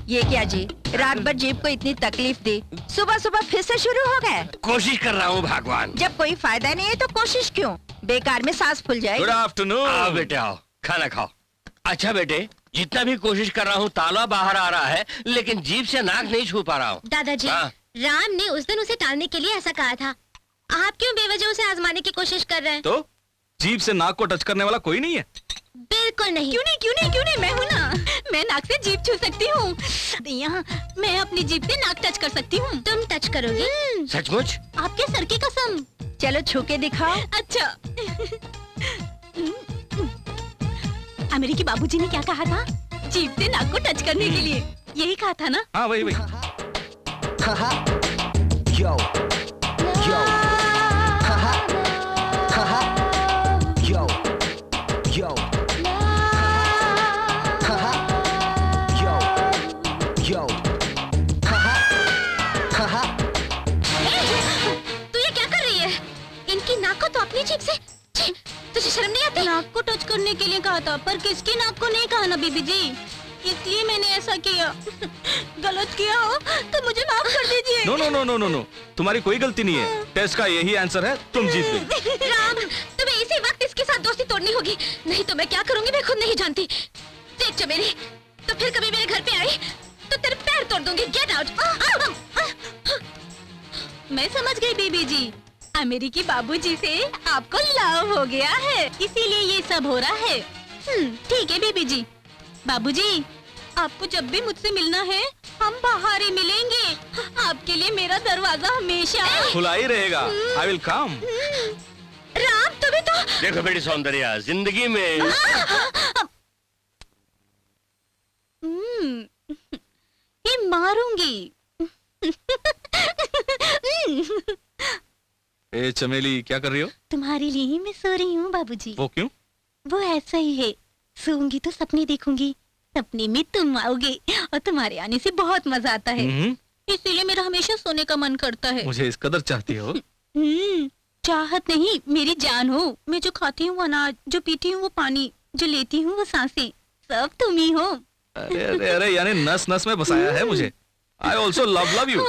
ये क्या जी, रात भर जीभ को इतनी तकलीफ दी, सुबह सुबह फिर से शुरू हो गए? कोशिश कर रहा हूँ भगवान। जब कोई फायदा नहीं है तो कोशिश क्यों? बेकार में सांस फूल जाएगी। Good afternoon. आओ बेटे आओ, खाना खाओ। अच्छा बेटे, जितना भी कोशिश कर रहा हूँ ताला बाहर आ रहा है, लेकिन जीभ से नाक नहीं छू पा रहा हूँ। दादाजी, हाँ? राम ने उस दिन उसे टालने के लिए ऐसा कहा था। आप क्यों बेवजह उसे आजमाने की कोशिश कर रहे हैं? तो जीभ से नाक को टच करने वाला कोई नहीं है? बिल्कुल नहीं। क्यों नहीं क्यों नहीं क्यों नहीं, मैं हूँ ना। मैं नाक से जीभ छू सकती हूँ। यहाँ मैं अपनी जीभ से नाक टच कर सकती हूँ। तुम टच करोगी? सचमुच? आपके सर की कसम। चलो छू के दिखाओ। अच्छा। अमेरिकी बाबूजी ने क्या कहा था? जीभ से नाक को टच करने के लिए यही कहा था ना? हाँ वही वही। Yo, yo, haha, haha, yo, yo, haha, yo, yo, haha, haha. तू ये क्या कर रही है? इनकी नाक को तो अपनी जीभ से। छी, तुझे शर्म नहीं आती? नाक को टच करने के लिए कहा था, पर किसकी नाक को नहीं कहा ना बीबी जी, इसलिए मैंने ऐसा किया। गलत किया हो तो मुझे माफ कर दीजिए। No no no no no no, तुम्हारी कोई गलती नहीं है। टेस्ट का यही आंसर है, तुम जीत गई। राम, तुम्हें इसी वक्त इसके साथ दोस्ती तोड़नी होगी, नहीं तो मैं क्या करूंगी मैं खुद नहीं जानती। देख चमेली, तो फिर कभी मेरे घर पे आई तो तेरे पैर तोड़ दूंगी। Get out. मैं समझ गई बीबी जी, अमेरिकी बाबूजी से आपको लव हो गया है, इसीलिए ये सब हो रहा है। ठीक है बीबी जी। बाबूजी, आपको जब भी मुझसे मिलना है हम बाहर ही मिलेंगे। आपके लिए मेरा दरवाजा हमेशा खुला ही रहेगा। I will come. राम, तुम्हें तो। देखो बेटी सौंदर्या, जिंदगी में ये मारूंगी। ए चमेली, क्या कर रही हो? तुम्हारे लिए ही मैं सो रही हूँ बाबूजी। वो क्यों? वो ऐसा ही है, सोऊंगी तो सपने देखूंगी, सपने में तुम आओगे और तुम्हारे आने से बहुत मजा आता है, इसीलिए मेरा हमेशा सोने का मन करता है। मुझे इस कदर चाहती हो? चाहत नहीं, मेरी जान हो। मैं जो खाती हूँ अनाज, जो पीती हूँ वो पानी, जो लेती हूँ वो सांसें, सब तुम ही हो। अरे अरे अरे, यानी नस नस में बसाया है मुझे। I also love you.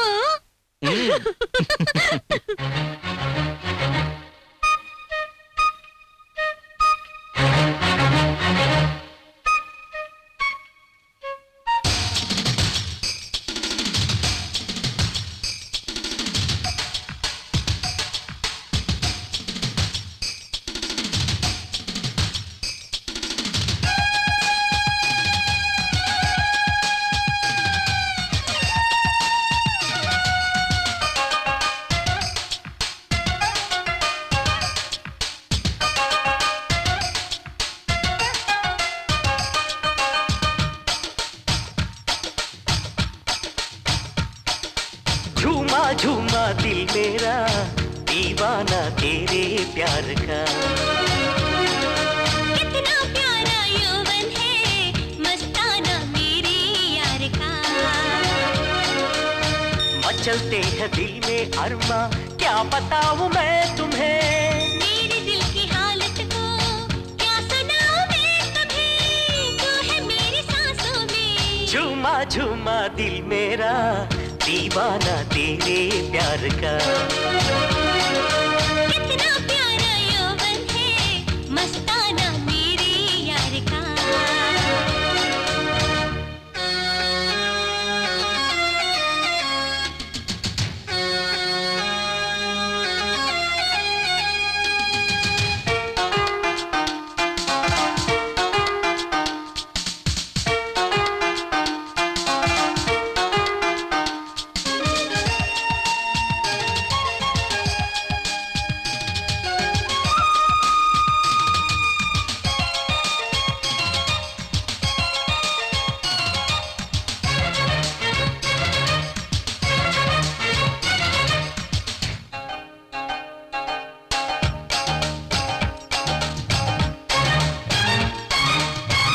झूमा झूमा दिल मेरा दीवाना तेरे प्यार का। कितना प्यारा यौवन है मस्ताना मेरे यार का। मचलते हैं दिल में अरमा, क्या बताऊं मैं तुम्हें। मेरे दिल की हालत को क्या सुनाऊं मैं तुम्हें, तू है मेरी सांसों में। झूमा झूमा दिल मेरा दीवाना तेरे प्यार का। कितना प्यारा यौवन है मस्ताना मेरे यार का।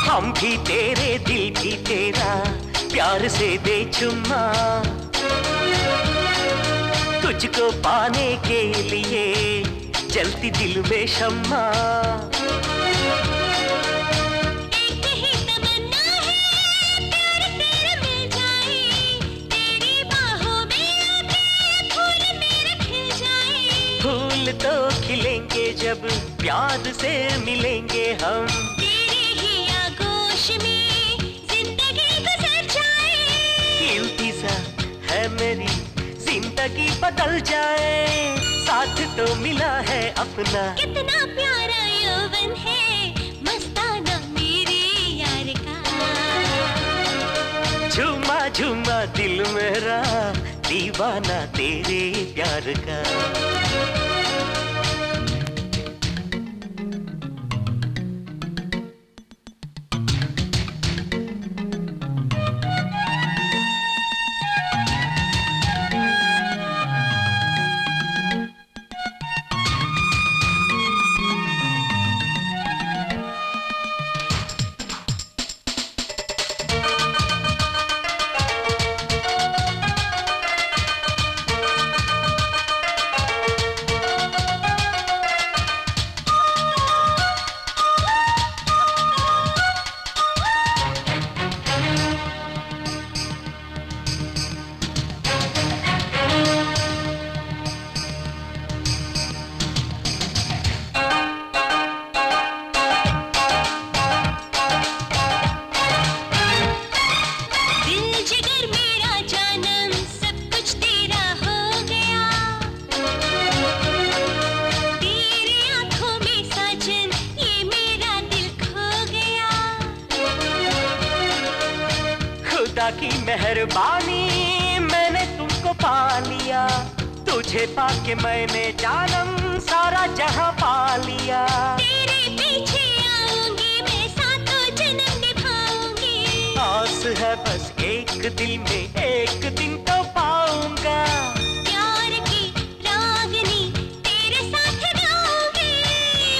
हम भी तेरे दिल भी तेरा प्यार से दे चुम्मा, तुझको पाने के लिए जलती दिल में शम्मा। एक ही तमन्ना है प्यार तेरा मिल जाए, तेरी बाहों में आके फूल मेरे खिल जाए। फूल तो खिलेंगे जब प्यार से मिलेंगे हम, तेरी ही आगोश में जिंदगी गुजर जाए। इल्तिजा है मेरी जिंदगी बदल जाए, साथ तो मिला है अपना। कितना प्यारा यौवन है मस्ताना मेरे यार का। झूमा झूमा दिल मेरा दीवाना तेरे प्यार का। खुदा की मेहरबानी मैंने तुमको पा लिया, तुझे पाके मैंने जानम सारा जहां पा लिया। तेरे पीछे आऊंगी मैं, सातों जन्म निभाऊंगी। आस है बस एक दिल में एक दिन तो पाऊंगा। प्यार की रागनी तेरे साथ गाऊंगी,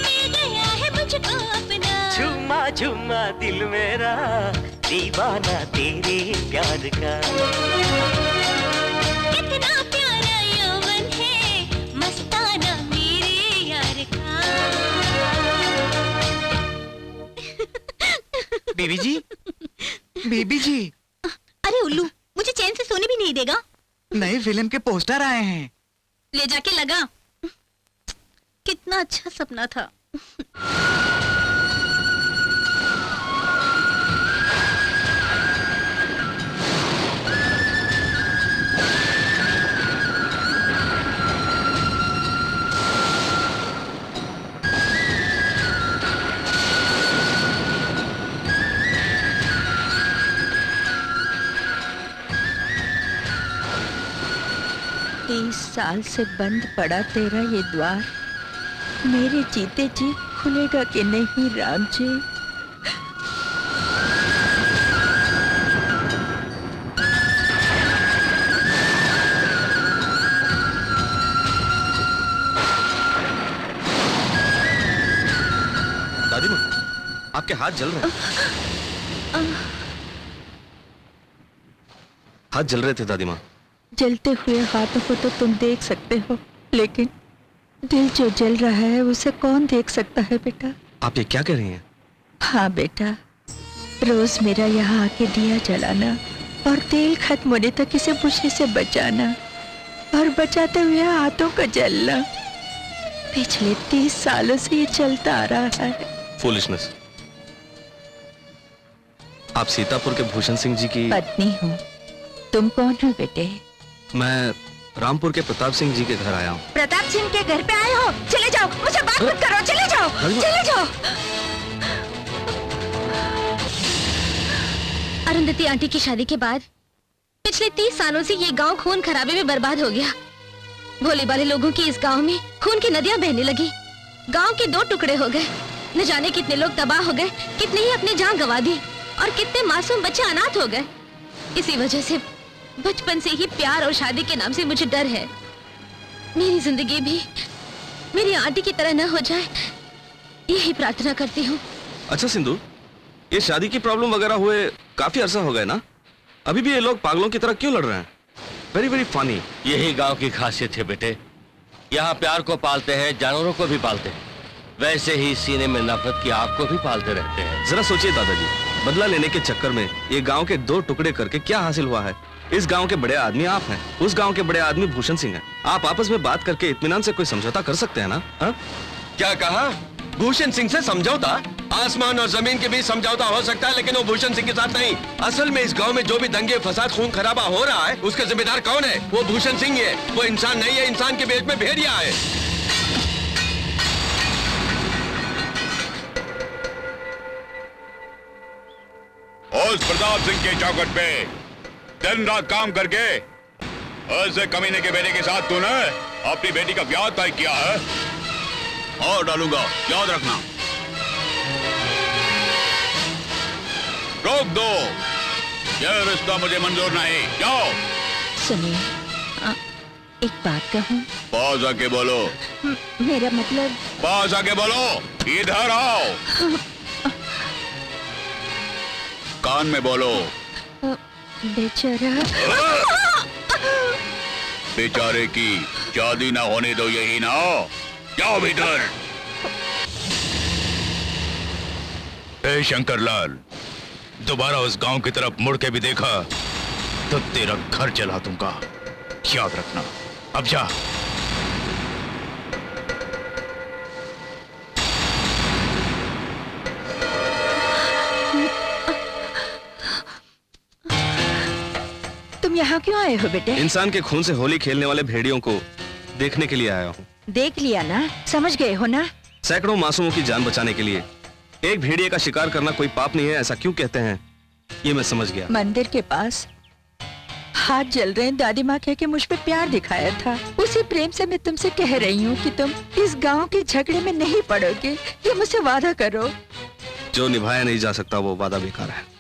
मिल गया है मुझको अपना। झूमा झूमा दिल मेरा दीवाना तेरे प्यार का। कितना प्यारा यौवन है मस्ताना मेरे यार का। बीबी जी, बीबी जी। अरे उल्लू, मुझे चैन से सोने भी नहीं देगा। नई फिल्म के पोस्टर आए हैं। ले जाके लगा। कितना अच्छा सपना था। साल से बंद पड़ा तेरा ये द्वार, मेरे जीते जी खुलेगा कि नहीं राम जी? दादी माँ, आपके हाथ जल रहे हैं। हाथ जल रहे थे दादी माँ। जलते हुए हाथों को तो तुम देख सकते हो, लेकिन दिल जो जल रहा है उसे कौन देख सकता है बेटा? आप ये क्या कह रही हैं? हाँ बेटा, रोज मेरा यहाँ आके दिया जलाना और तेल खत्म होने तक इसे बुझने से बचाना और बचाते हुए हाथों का जलना, पिछले 30 सालों से ये चलता आ रहा है। फूलिशनेस। आप सीतापुर के भूषण सिंह जी की पत्नी हूँ। तुम कौन हो बेटे? मैं रामपुर के प्रताप सिंह जी के घर आया हूँ। प्रताप सिंह के घर पे आए हो? चले जाओ, मुझसे बात मत करो, चले जाओ, चले जाओ। अरुंधति आंटी की शादी के बाद पिछले 30 सालों से ये गांव खून खराबे में बर्बाद हो गया। भोले भाले लोगों की इस गांव में खून की नदियां बहने लगी। गांव के 2 टुकड़े हो गए। न जाने कितने लोग तबाह हो गए, कितने ही अपनी जान गंवा दी और कितने मासूम बच्चे अनाथ हो गए। इसी वजह से बचपन से ही प्यार और शादी के नाम से मुझे डर है। मेरी जिंदगी भी मेरी आंटी की तरह न हो जाए, यही प्रार्थना करती हूँ। अच्छा सिंधु, ये शादी की प्रॉब्लम वगैरह हुए काफी अरसा हो गए ना? अभी भी ये लोग पागलों की तरह क्यों लड़ रहे हैं? Very very funny. यही गांव की खासियत है बेटे। यहाँ प्यार को पालते हैं, जानवरों को भी पालते हैं। वैसे ही सीने में नफरत की आग को भी पालते रहते हैं। जरा सोचिए दादाजी, बदला लेने के चक्कर में ये गांव के 2 टुकड़े करके क्या हासिल हुआ है? इस गांव के बड़े आदमी आप हैं, उस गांव के बड़े आदमी भूषण सिंह हैं। आप आपस में बात करके इत्मीनान से कोई समझौता कर सकते हैं ना? हा? क्या कहा? भूषण सिंह से समझौता? आसमान और जमीन के बीच समझौता हो सकता है, लेकिन वो भूषण सिंह के साथ नहीं। असल में इस गांव में जो भी दंगे फसाद खून खराबा हो रहा है, उसका जिम्मेदार कौन है? वो भूषण सिंह है। वो इंसान नहीं है, इंसान के भेष में भेड़िया है। उस प्रताप सिंह के चौखट पे दिन रात काम करके ऐसे कमीने के बेटे के साथ तूने अपनी बेटी का ब्याह तय किया है। और डालूंगा, याद रखना। रोक दो, यह रिश्ता मुझे मंजूर नहीं। जाओ। सुनिए, एक बात कहूँ? पास आके बोलो। मेरा मतलब। पास आके बोलो। इधर आओ। कान में बोलो। बेचारा। बेचारे की शादी ना होने दो, यही ना? जाओ भीतर। ए शंकरलाल, दोबारा उस गांव की तरफ मुड़ के भी देखा तो तेरा घर जला दूंगा, याद रखना। अब जा। तुम यहाँ क्यों आए हो बेटे? इंसान के खून से होली खेलने वाले भेड़ियों को देखने के लिए आया हूँ। देख लिया ना, समझ गए हो ना? सैकड़ों मासूमों की जान बचाने के लिए एक भेड़िए का शिकार करना कोई पाप नहीं है, ऐसा क्यों कहते हैं ये मैं समझ गया। मंदिर के पास हाथ जल रहे हैं, दादी माँ कह के मुझ पे प्यार दिखाया था। उसी प्रेम से मैं तुमसे कह रही हूँ कि तुम इस गांव के झगड़े में नहीं पड़ोगे। ये मुझसे वादा करो। जो निभाया नहीं जा सकता वो वादा बेकार है।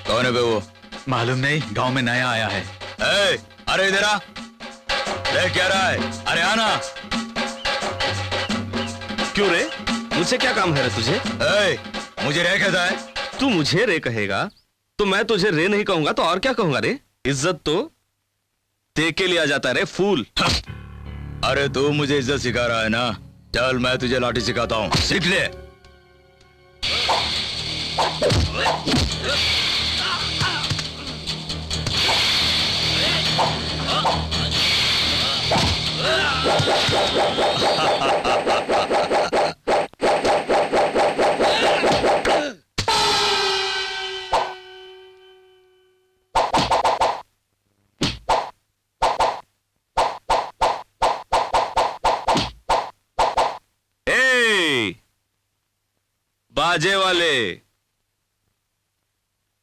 कौन है बे वो? मालूम नहीं, गांव में नया आया है। अरे इधर आ। क्या रहा है? अरे आना। क्यों रे? मुझसे क्या काम है रे तुझे? मुझे रे कहता है? तू मुझे रे कहेगा तो मैं तुझे रे नहीं कहूंगा तो और क्या कहूंगा रे? इज्जत तो दे के लिया जाता है रे, फूल। अरे तू मुझे इज्जत सिखा रहा है ना? चल मैं तुझे लाठी सिखाता हूँ, सीख ले। बाजे वाले,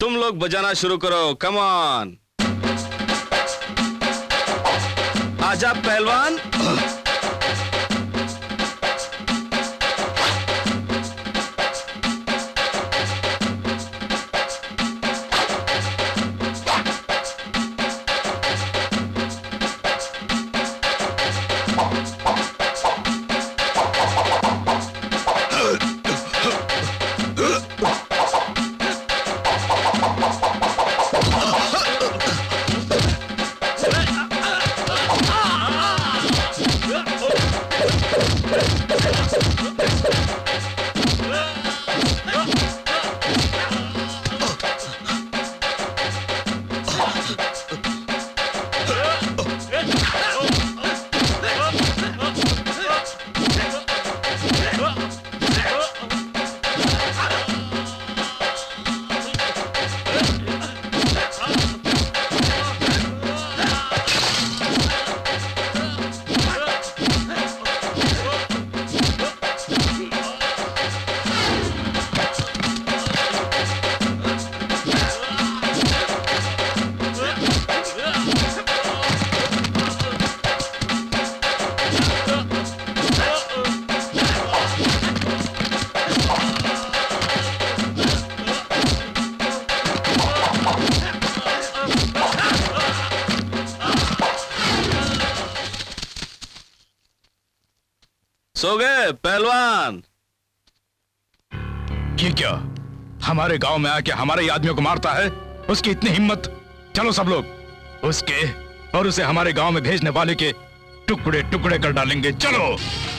तुम लोग बजाना शुरू करो। कम ऑन, आजा पहलवान। सो गए पहलवान? ये क्या हमारे गांव में आके हमारे ही आदमियों को मारता है? उसकी इतनी हिम्मत! चलो सब लोग उसके और उसे हमारे गांव में भेजने वाले के टुकड़े टुकड़े कर डालेंगे। चलो।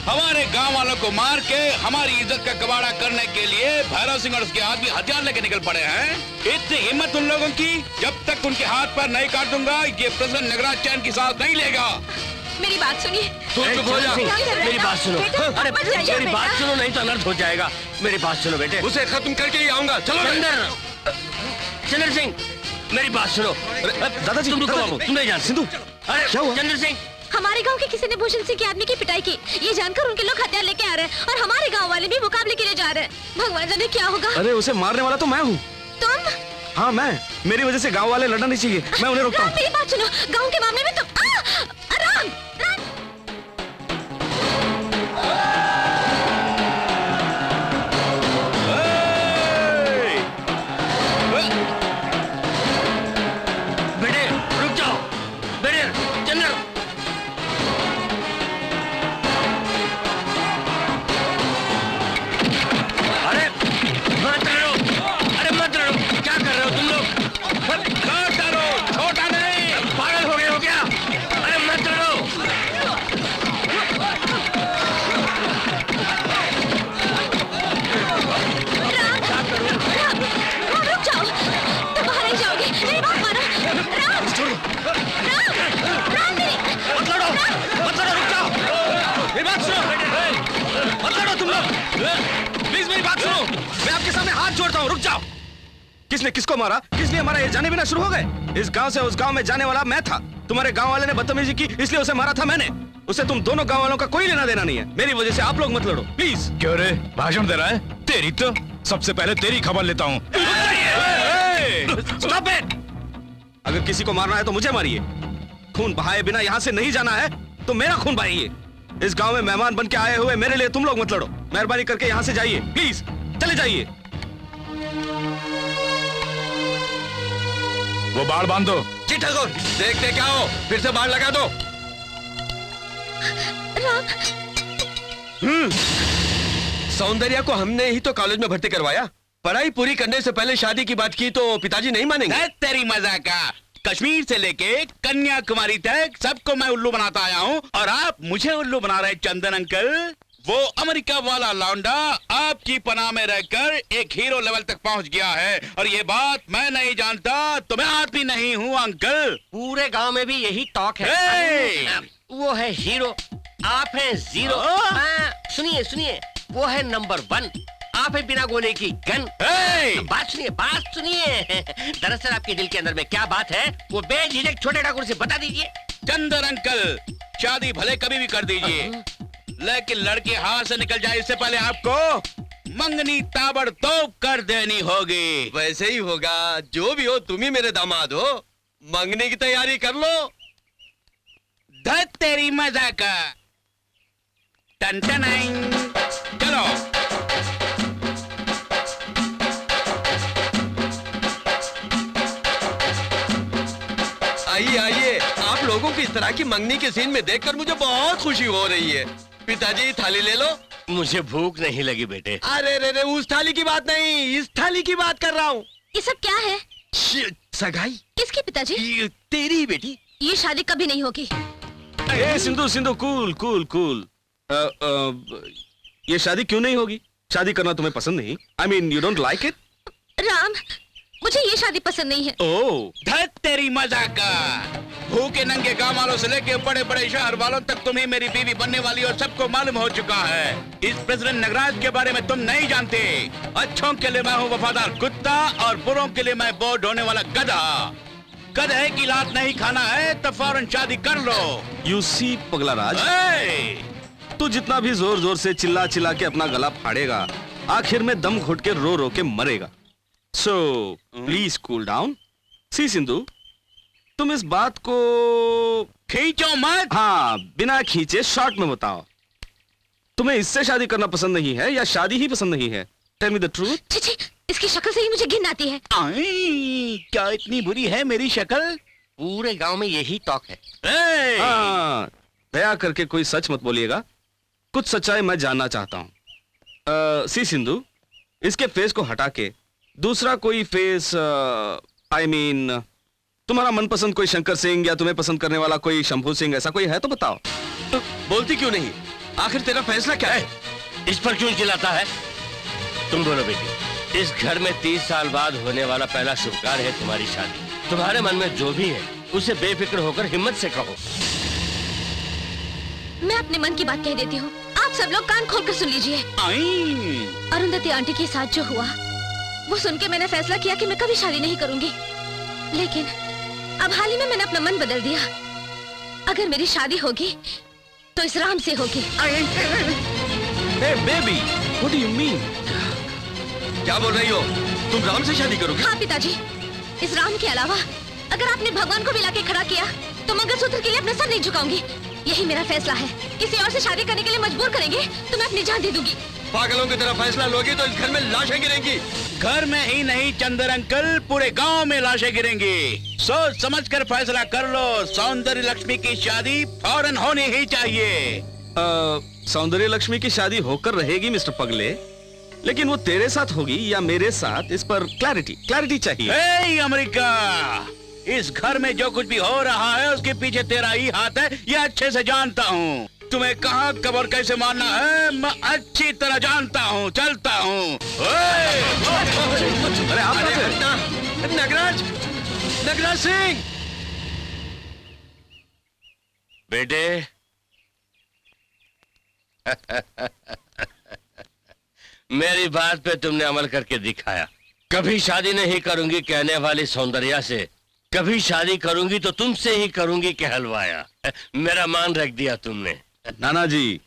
हमारे गांव वालों को मार के हमारी इज्जत का कबाड़ा करने के लिए भैरव सिंह और उसके आदमी हथियार लेके निकल पड़े हैं। इतनी हिम्मत उन लोगों की, जब तक उनके हाथ पर नहीं काट दूंगा ये प्रेसिडेंट नगराज चैन की सांस नहीं लेगा। मेरी बात सुनिए। तू चुप हो जा। मेरी बात सुनो। अरे मेरी बात सुनो, नहीं तो अनर्थ हो जाएगा। मेरी बात सुनो बेटे। उसे खत्म करके ही आऊंगा। चलो चंद्र सिंह, मेरी बात सुनो। दादाजी तुम रुको बाबू, तुम नहीं जानते। सिंधु अरे क्या हुआ? चंद्र सिंह, हमारे गांव के किसी ने भूषण सिंह के आदमी की पिटाई की, ये जानकर उनके लोग हथियार लेके आ रहे हैं और हमारे गांव वाले भी मुकाबले के लिए जा रहे हैं। भगवान जाने क्या होगा। अरे उसे मारने वाला तो मैं हूँ। तुम? हाँ मैं। मेरी वजह से गांव वाले लड़ना नहीं चाहिए। मैं उन्हें रोकता राम, हूँ। मेरी बात सुनो। गांव के मामले में तुम राम, राम। बेटे रुक जाओ। बेटे चंद्र, अरे मत लड़ो। अरे मत लड़ो, क्या कर रहे हो तुम लोग? काट डालो, छोटा नहीं। पागल हो गए हो क्या? अरे मत लड़ो। राम, रुक जाओ। तुम बाहर नहीं जाओगे। मेरी बात मानो। राम, राम, राम, मेरी मत लड़ो, रुक जाओ। मेरी बात सुनो। मत लड़ो तुम लोग। प्लीज मेरी बात सुनो। मैं आपके सामने हाथ जोड़ता हूँ। रुक जाओ। किसने किसको मारा? किस लिए हमारा ये जाने बिना शुरू हो गए? इस गांव से उस गांव में जाने वाला मैं था। तुम्हारे गांव वाले ने बदतमीजी की, इसलिए उसे मारा था मैंने। उसे तुम दोनों गांव वालों का कोई लेना देना नहीं है। मेरी वजह से आप लोग मत लड़ो प्लीज। क्यों रे, भाषण दे रहा है? तेरी तो सबसे पहले तेरी खबर लेता हूँ। Stop it! अगर किसी को मारना है तो मुझे मारिए। खून बहाए बिना यहाँ से नहीं जाना है तो मेरा खून बहाइए। इस गांव में मेहमान बन के आए हुए मेरे लिए तुम लोग मत लड़ो। मेहरबानी करके यहाँ से जाइए प्लीज। चले जाइए। वो बाढ़ बांध दो। जी ठाकुर, देखते क्या हो, फिर से बाढ़ लगा दो। सौंदर्या को हमने ही तो कॉलेज में भर्ती करवाया। पढ़ाई पूरी करने से पहले शादी की बात की तो पिताजी नहीं मानेंगे। तेरी मजाक का। कश्मीर से लेके कन्याकुमारी तक सबको मैं उल्लू बनाता आया हूँ और आप मुझे उल्लू बना रहे चंदन अंकल। वो अमेरिका वाला लौंडा आपकी पनाह में रहकर एक हीरो लेवल तक पहुंच गया है और ये बात मैं नहीं जानता तो मैं आदमी नहीं हूँ अंकल। पूरे गांव में भी यही टॉक है। हे! वो है हीरो, आप हैं जीरो। सुनिए सुनिए, वो है नंबर 1, आप है बिना गोले की गन। बात सुनिए। दरअसल आपके दिल के अंदर में क्या बात है वो बेझिझक छोटे ठाकुर से बता दीजिए। चंदन अंकल, शादी भले कभी भी कर दीजिए लेकिन लड़के हाथ से निकल जाए इससे पहले आपको मंगनी ताबड़तोड़ कर देनी होगी। वैसे ही होगा, जो भी हो तुम ही मेरे दामाद हो। मंगने की तैयारी कर लो। धत तेरी मजा का। टन टन चलो। आइए आइए, आप लोगों की इस तरह की मंगनी के सीन में देखकर मुझे बहुत खुशी हो रही है। पिताजी थाली ले लो। मुझे भूख नहीं लगी बेटे। अरे रे रे, उस थाली की बात नहीं, इस थाली की बात कर रहा हूँ। ये सब क्या है? सगाई किसकी पिताजी? तेरी बेटी। ये शादी कभी नहीं होगी। ए Sindhu Sindhu, cool cool cool. ये शादी क्यों नहीं होगी? शादी करना तुम्हें पसंद नहीं? I mean, you don't like it? Ram, मुझे ये शादी पसंद नहीं है। ओह, धत तेरी मजा का। भूखे नंगे गांव वालों से लेके बड़े बड़े शहर वालों तक तुम्हें मेरी बीवी बनने वाली और सबको मालूम हो चुका है। इस प्रेसिडेंट नगराज के बारे में तुम नहीं जानते। अच्छों के लिए मैं हूँ वफादार कुत्ता और बुरों के लिए मैं बोर्ड होने वाला गधा। गधे की लात नहीं खाना है तो फौरन शादी कर लो। you see पगला राज, तू जितना भी जोर जोर से चिल्ला चिल्ला के अपना गला फाड़ेगा, आखिर में दम घुट के रो रो के मरेगा। So please cool down. See Sindhu, तुम इस बात को खींचो मत। हाँ, बिना खींचे शॉर्ट में बताओ, तुम्हें इससे शादी करना पसंद नहीं है या शादी ही पसंद नहीं है? Tell me the truth. छी, इसकी शक्ल से ही मुझे घिन आती है। क्या इतनी बुरी है मेरी शक्ल? पूरे गांव में यही टॉक है। हाँ, दया करके कोई सच मत बोलिएगा। कुछ सच्चाई मैं जानना चाहता हूँ। सी सिंधु, इसके फेस को हटा के दूसरा कोई फेस, आई मीन तुम्हारा मनपसंद कोई शंकर सिंह या तुम्हें पसंद करने वाला कोई शंभू सिंह, ऐसा कोई है तो बताओ। बोलती क्यों नहीं? आखिर तेरा फैसला क्या है? इस पर क्यों चिल्लाता है? तुम बोलो बेटी, इस घर में 30 साल बाद होने वाला पहला शुभ कार्य है तुम्हारी शादी। तुम्हारे मन में जो भी है उसे बेफिक्र होकर हिम्मत से कहो। मैं अपने मन की बात कह देती हूँ, आप सब लोग कान खोलकर सुन लीजिए। अरुंधति आंटी के साथ जो हुआ वो सुन के मैंने फैसला किया कि मैं कभी शादी नहीं करूंगी। लेकिन अब हाल ही में मैंने अपना मन बदल दिया। अगर मेरी शादी होगी तो इस राम से होगी। Hey baby, what do you mean? क्या बोल रही हो? तुम राम से शादी करोगी? हाँ पिताजी, इस राम के अलावा अगर आपने भगवान को भी लाके खड़ा किया तो मंगलसूत्र के लिए अपना सर नहीं झुकाऊंगी। यही मेरा फैसला है। किसी और से शादी करने के लिए मजबूर करेंगे तो मैं अपनी जान दे दूंगी। पागलों की तरह फैसला लोगी तो इस घर में लाशें गिरेंगी। घर में ही नहीं चंदर अंकल, पूरे गांव में लाशें गिरेंगी। सोच समझ कर फैसला कर लो। सौंदर्य लक्ष्मी की शादी फौरन होनी ही चाहिए। सौंदर्य लक्ष्मी की शादी होकर रहेगी मिस्टर पगले, लेकिन वो तेरे साथ होगी या मेरे साथ, इस पर क्लैरिटी चाहिए। हे अमेरिका, इस घर में जो कुछ भी हो रहा है उसके पीछे तेरा ही हाथ है, ये अच्छे से जानता हूँ। तुम्हें कहाँ कब और कैसे मारना है मैं अच्छी तरह जानता हूँ। चलता हूँ। अरे आप नगराज सिंह बेटे मेरी बात पे तुमने अमल करके दिखाया। कभी शादी नहीं करूंगी कहने वाली सौंदर्या से कभी शादी करूंगी तो तुमसे ही करूंगी कहलवाया। मेरा मान रख दिया तुमने। नाना जी,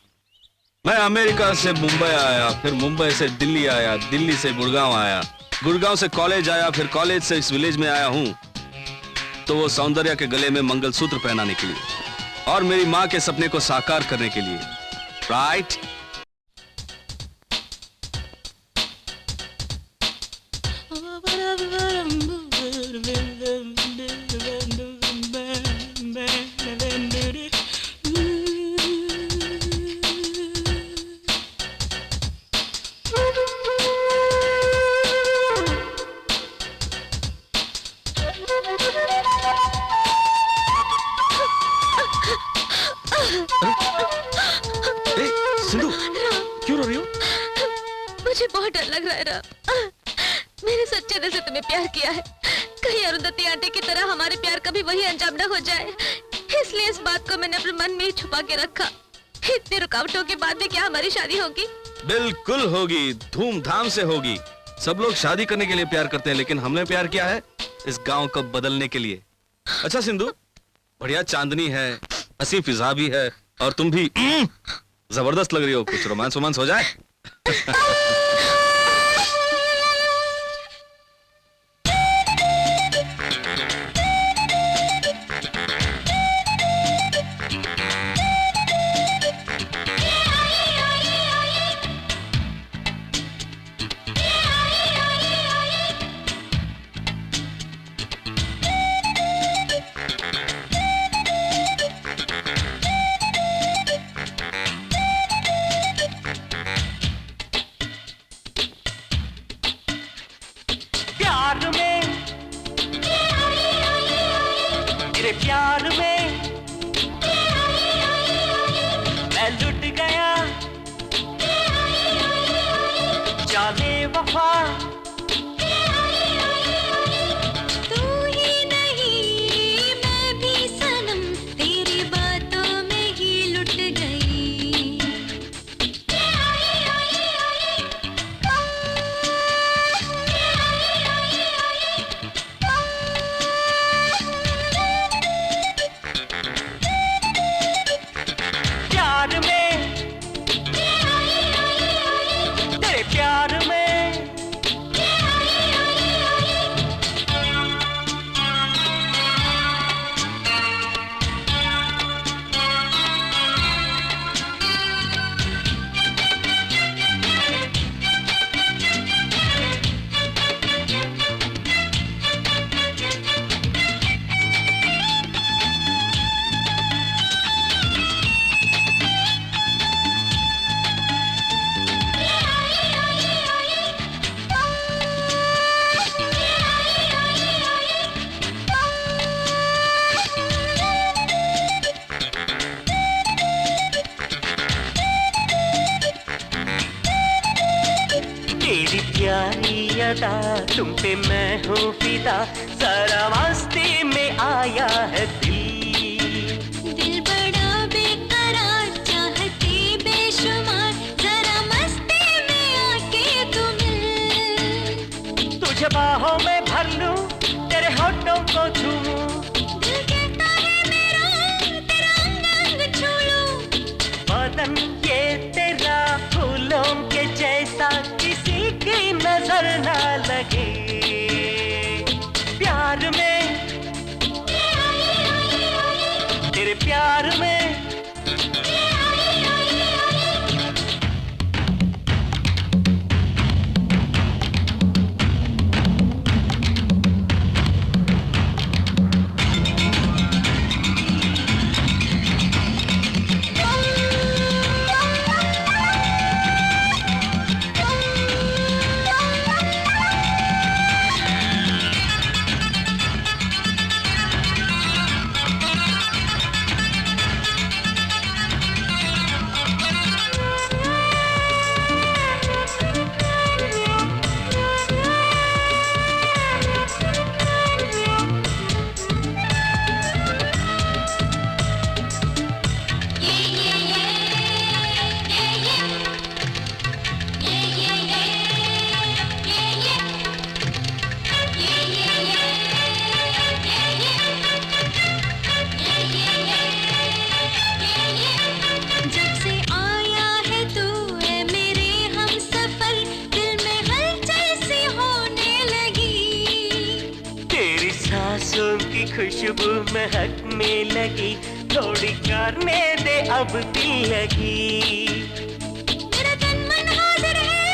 मैं अमेरिका से मुंबई आया, फिर मुंबई से दिल्ली आया, दिल्ली से गुड़गांव आया, गुड़गांव से कॉलेज आया, फिर कॉलेज से इस विलेज में आया हूँ तो वो सौंदर्या के गले में मंगलसूत्र पहनाने के लिए और मेरी माँ के सपने को साकार करने के लिए। राइट? सिंधु, क्यों रो रही हो? मुझे बहुत डर लग रहा है राम। मैंने सच्चे दिल से तुम्हें प्यार किया है। कहीं अरुंधति आंटी की तरह हमारे प्यार का भी वही अंजाम न हो जाए, इसलिए इस बात को मैंने अपने मन में ही छुपा के रखा। इतनी रुकावटों के बाद भी क्या हमारी शादी होगी? बिल्कुल होगी, धूमधाम से होगी। सब लोग शादी करने के लिए प्यार करते हैं, लेकिन हमने प्यार किया है इस गांव को बदलने के लिए। अच्छा सिंधु, बढ़िया चांदनी है, हंसी फिजा भी है और तुम भी जबरदस्त लग रही हो। कुछ रोमांस हो जाए। प्यार में मैं लुट गया, जाने वफा तू ही नहीं मैं भी सनम तेरी बातों में ही लुट गई। अदा तुम पे मैं हूँ फिदा सारा मस्ती में आया है दिल बड़ा बेकरार चाहते बेशुमार जरा मस्ती में आके तुम तुझे बाहों में भर लूं तेरे होठों को छूऊं दिल कहता है मेरा तेरा अंग अंग छू लूं बदन ये तेरा फूलों के जैसा किसी की नजर ना लगे प्यार में तेरे प्यार में खुशबू महक में लगी थोड़ी करने दे अब दिल लगी मेरा तन मन हाजिर है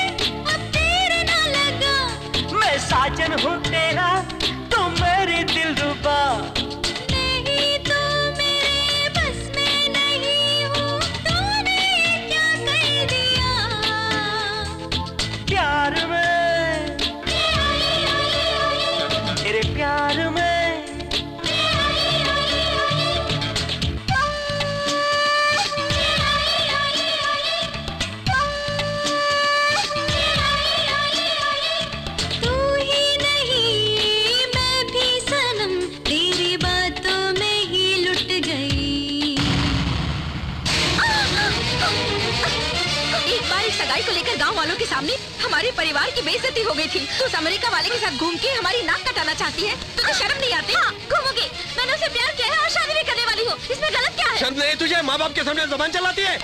अब देर ना लगा मैं साजन हूँ तेरा तो मेरे दिल रुबा नहीं तो मेरे बस में नहीं हूँ तूने क्या कर दिया प्यार में तेरे प्यार में सगाई को लेकर गांव वालों के सामने हमारे परिवार की बेइज्जती हो गई थी। तू उस अमेरिका वाले के साथ घूम के हमारी नाक कटाना चाहती है? तुझे शर्म नहीं आती? हाँ, घूमोगी। मैंने उसे प्यार किया है और शादी भी करने वाली हूँ। इसमें गलत क्या है? शर्म नहीं तुझे? माँ बाप के सामने जबान चलाती है।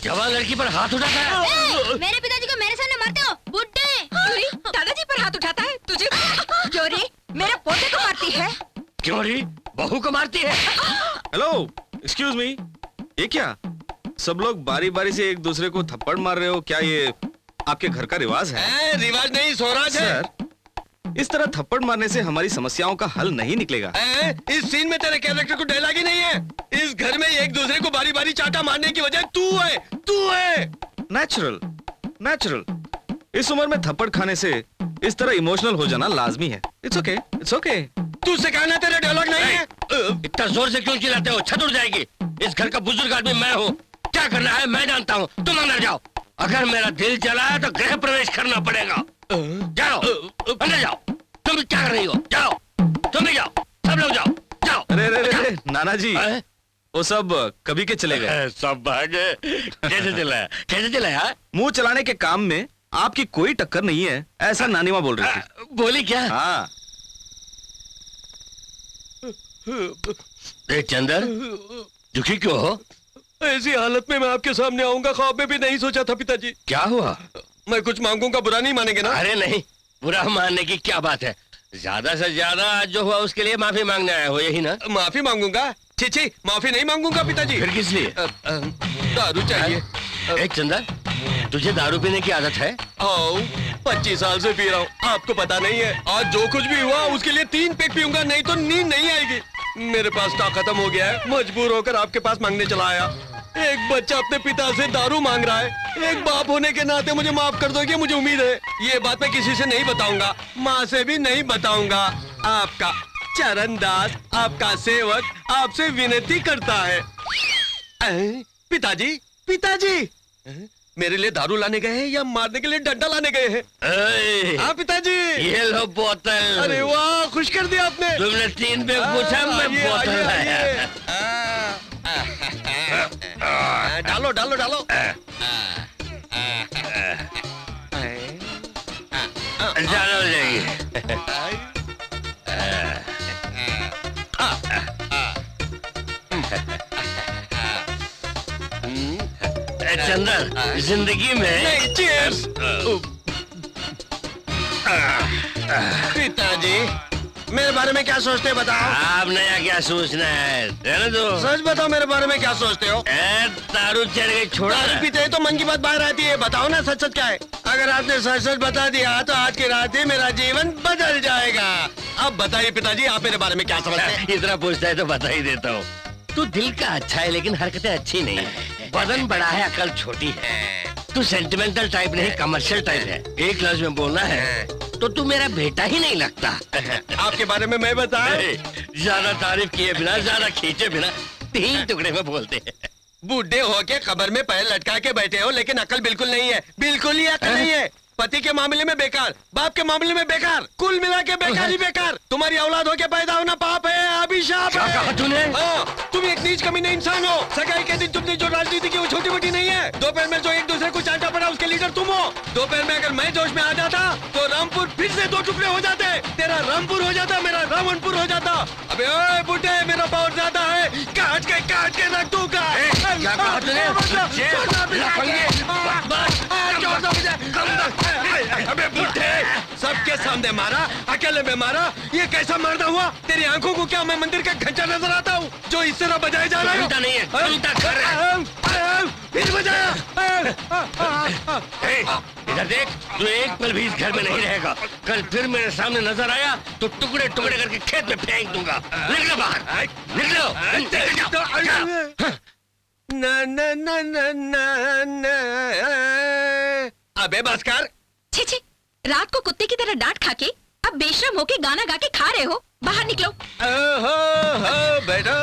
जवान लड़की पर हाथ उठाता है। मेरे पिताजी को मेरे सामने मारते हो बुड्ढे। दादाजी पर हाथ उठाता है तुझे? क्यों रे मेरे पोते को मारती है? क्यों रे बहू को मारती है? हेलो, एक्सक्यूज मी, ये क्या सब लोग बारी बारी से एक दूसरे को थप्पड़ मार रहे हो? क्या ये आपके घर का रिवाज है? रिवाज नहीं, स्वराज है। सर, इस तरह थप्पड़ मारने से हमारी समस्याओं का हल नहीं निकलेगा। इस सीन में तेरे कैरेक्टर को डायलॉग ही नहीं है। इस घर में एक दूसरे को बारी बारी चाटा मारने की वजह तू है। Natural natural. इस उम्र में थप्पड़ खाने से इस तरह इमोशनल हो जाना लाजमी है। It's okay, it's okay. तू सिखाना, तेरा डायलॉग नहीं है। इतना जोर से क्यों चिल्लाते हो? छत उड़ जाएगी। इस घर का बुजुर्ग आदमी मैं हूँ, क्या करना है मैं जानता हूँ। तुम अंदर जाओ। अगर मेरा दिल चला है तो गृह प्रवेश करना पड़ेगा। जाओ अंदर जाओ। तुम क्या कर रही हो? जाओ, तुम भी जाओ, सब लोग जाओ। अरे नाना जी, वो सब कभी के चले गए। सब भागे। कैसे चलाया? मुंह चलाने के काम में आपकी कोई टक्कर नहीं है, ऐसा नानी माँ बोल रही थी। बोली क्या? हाँ। चंदर, दुखी क्यों हो? ऐसी हालत में मैं आपके सामने आऊंगा ख्वाब में भी नहीं सोचा था पिताजी। क्या हुआ? मैं कुछ मांगूंगा, बुरा नहीं मानेंगे ना? अरे नहीं, बुरा मानने की क्या बात है। ज्यादा से ज्यादा आज जो हुआ उसके लिए माफी मांगने आए हो, यही ना? माफी मांगूंगा? छी, माफी नहीं मांगूंगा पिताजी। फिर किस लिए? दारू चाहिए। एक चंदर, तुझे दारू पीने की आदत है? 25 साल से पी रहा हूँ, आपको पता नहीं है। आज जो कुछ भी हुआ उसके लिए 3 पैक पीऊंगा, नहीं तो नींद नहीं आएगी। मेरे पास स्टॉक खत्म हो गया है, मजबूर होकर आपके पास मांगने चला आया। एक बच्चा अपने पिता से दारू मांग रहा है। एक बाप होने के नाते मुझे माफ कर दोगे, मुझे उम्मीद है। ये बात मैं किसी से नहीं बताऊंगा, माँ से भी नहीं बताऊंगा। आपका चरणदास, आपका सेवक आपसे विनती करता है। पिताजी, पिताजी, मेरे लिए दारू लाने गए हैं या मारने के लिए डंडा लाने गए हैं? ए, हाँ पिताजी। ये लो बोतल। अरे वाह, खुश कर दिया आपने। तुमने 3 बैग पूछा, मैं आइए, बोतल आइए, लाया। आइए। डालो डालो डालो। चलो जाइए। चंदन, जिंदगी में चीयर्स। पिताजी, मेरे बारे में क्या सोचते हैं बताओ? आप नया क्या सोचना है? रहने दो। सच बताओ, मेरे बारे में क्या सोचते हो? दारू चढ़ गई, छोड़ा दारू ना। पीते हैं तो मन की बात बाहर आती है। बताओ ना सच सच क्या है। अगर आपने सच सच बता दिया तो आज की रात ही मेरा जीवन बदल जाएगा। अब बताइए पिताजी, आप मेरे बारे में क्या समझते हैं? इतना पूछता है तो बता ही देता हूँ। तू दिल का अच्छा है लेकिन हरकतें अच्छी नहीं है। बदन बड़ा है, अकल छोटी है। तू सेंटिमेंटल टाइप नहीं, कमर्शियल टाइप है। एक लफ्ज में बोलना है तो तू मेरा बेटा ही नहीं लगता। आपके बारे में मैं बताऊं? ज्यादा तारीफ किए बिना, ज्यादा खींचे बिना 3 टुकड़े में बोलते हैं। बूढ़े होके खबर में पैर लटका के बैठे हो लेकिन अकल बिल्कुल नहीं है। बिल्कुल ही अकल नहीं है। पति के मामले में बेकार, बाप के मामले में बेकार, कुल मिला के बेकार ही बेकार। तुम्हारी औलाद होके पैदा होना पाप है, अभिशाप क्या है। कहा तूने? हाँ, तुम एक नीच कमीने इंसान हो। सगाई के दिन तुमने जो राजनीति की वो छोटी मोटी नहीं है। दोपहर में जो एक दूसरे को चांटा पड़ा उसके लीडर तुम हो। दोपहर में अगर मैं जोश में आ जाता तो रामपुर फिर से 2 टुकड़े हो जाते। तेरा रामपुर हो जाता, मेरा रावणपुर हो जाता। अबे ओए बुड्ढे, मेरा पावर ज्यादा है, काट के रख दूंगा। क्या कहा तूने? अबे बुड्ढे, सबके सामने मारा, अकेले में मारा। ये कैसा मारना हुआ? तेरी आंखों को क्या मैं मंदिर का घंटा नजर आता हूँ जो इस तरह बजाया जा रहा है? घंटा नहीं है, घंटा घर है। फिर बजाया। इधर देख, तू एक पल भी इस घर में नहीं रहेगा। कल फिर मेरे सामने नजर आया तो टुकड़े टुकड़े करके खेत में फेंक दूंगा। निकलो बाहर, निकलो। न न न न न न। अबे बस कर। छी छी, रात को कुत्ते की तरह डांट खाके अब बेशरम होके गाना गा के खा रहे हो। बाहर निकलो। हो बेटा,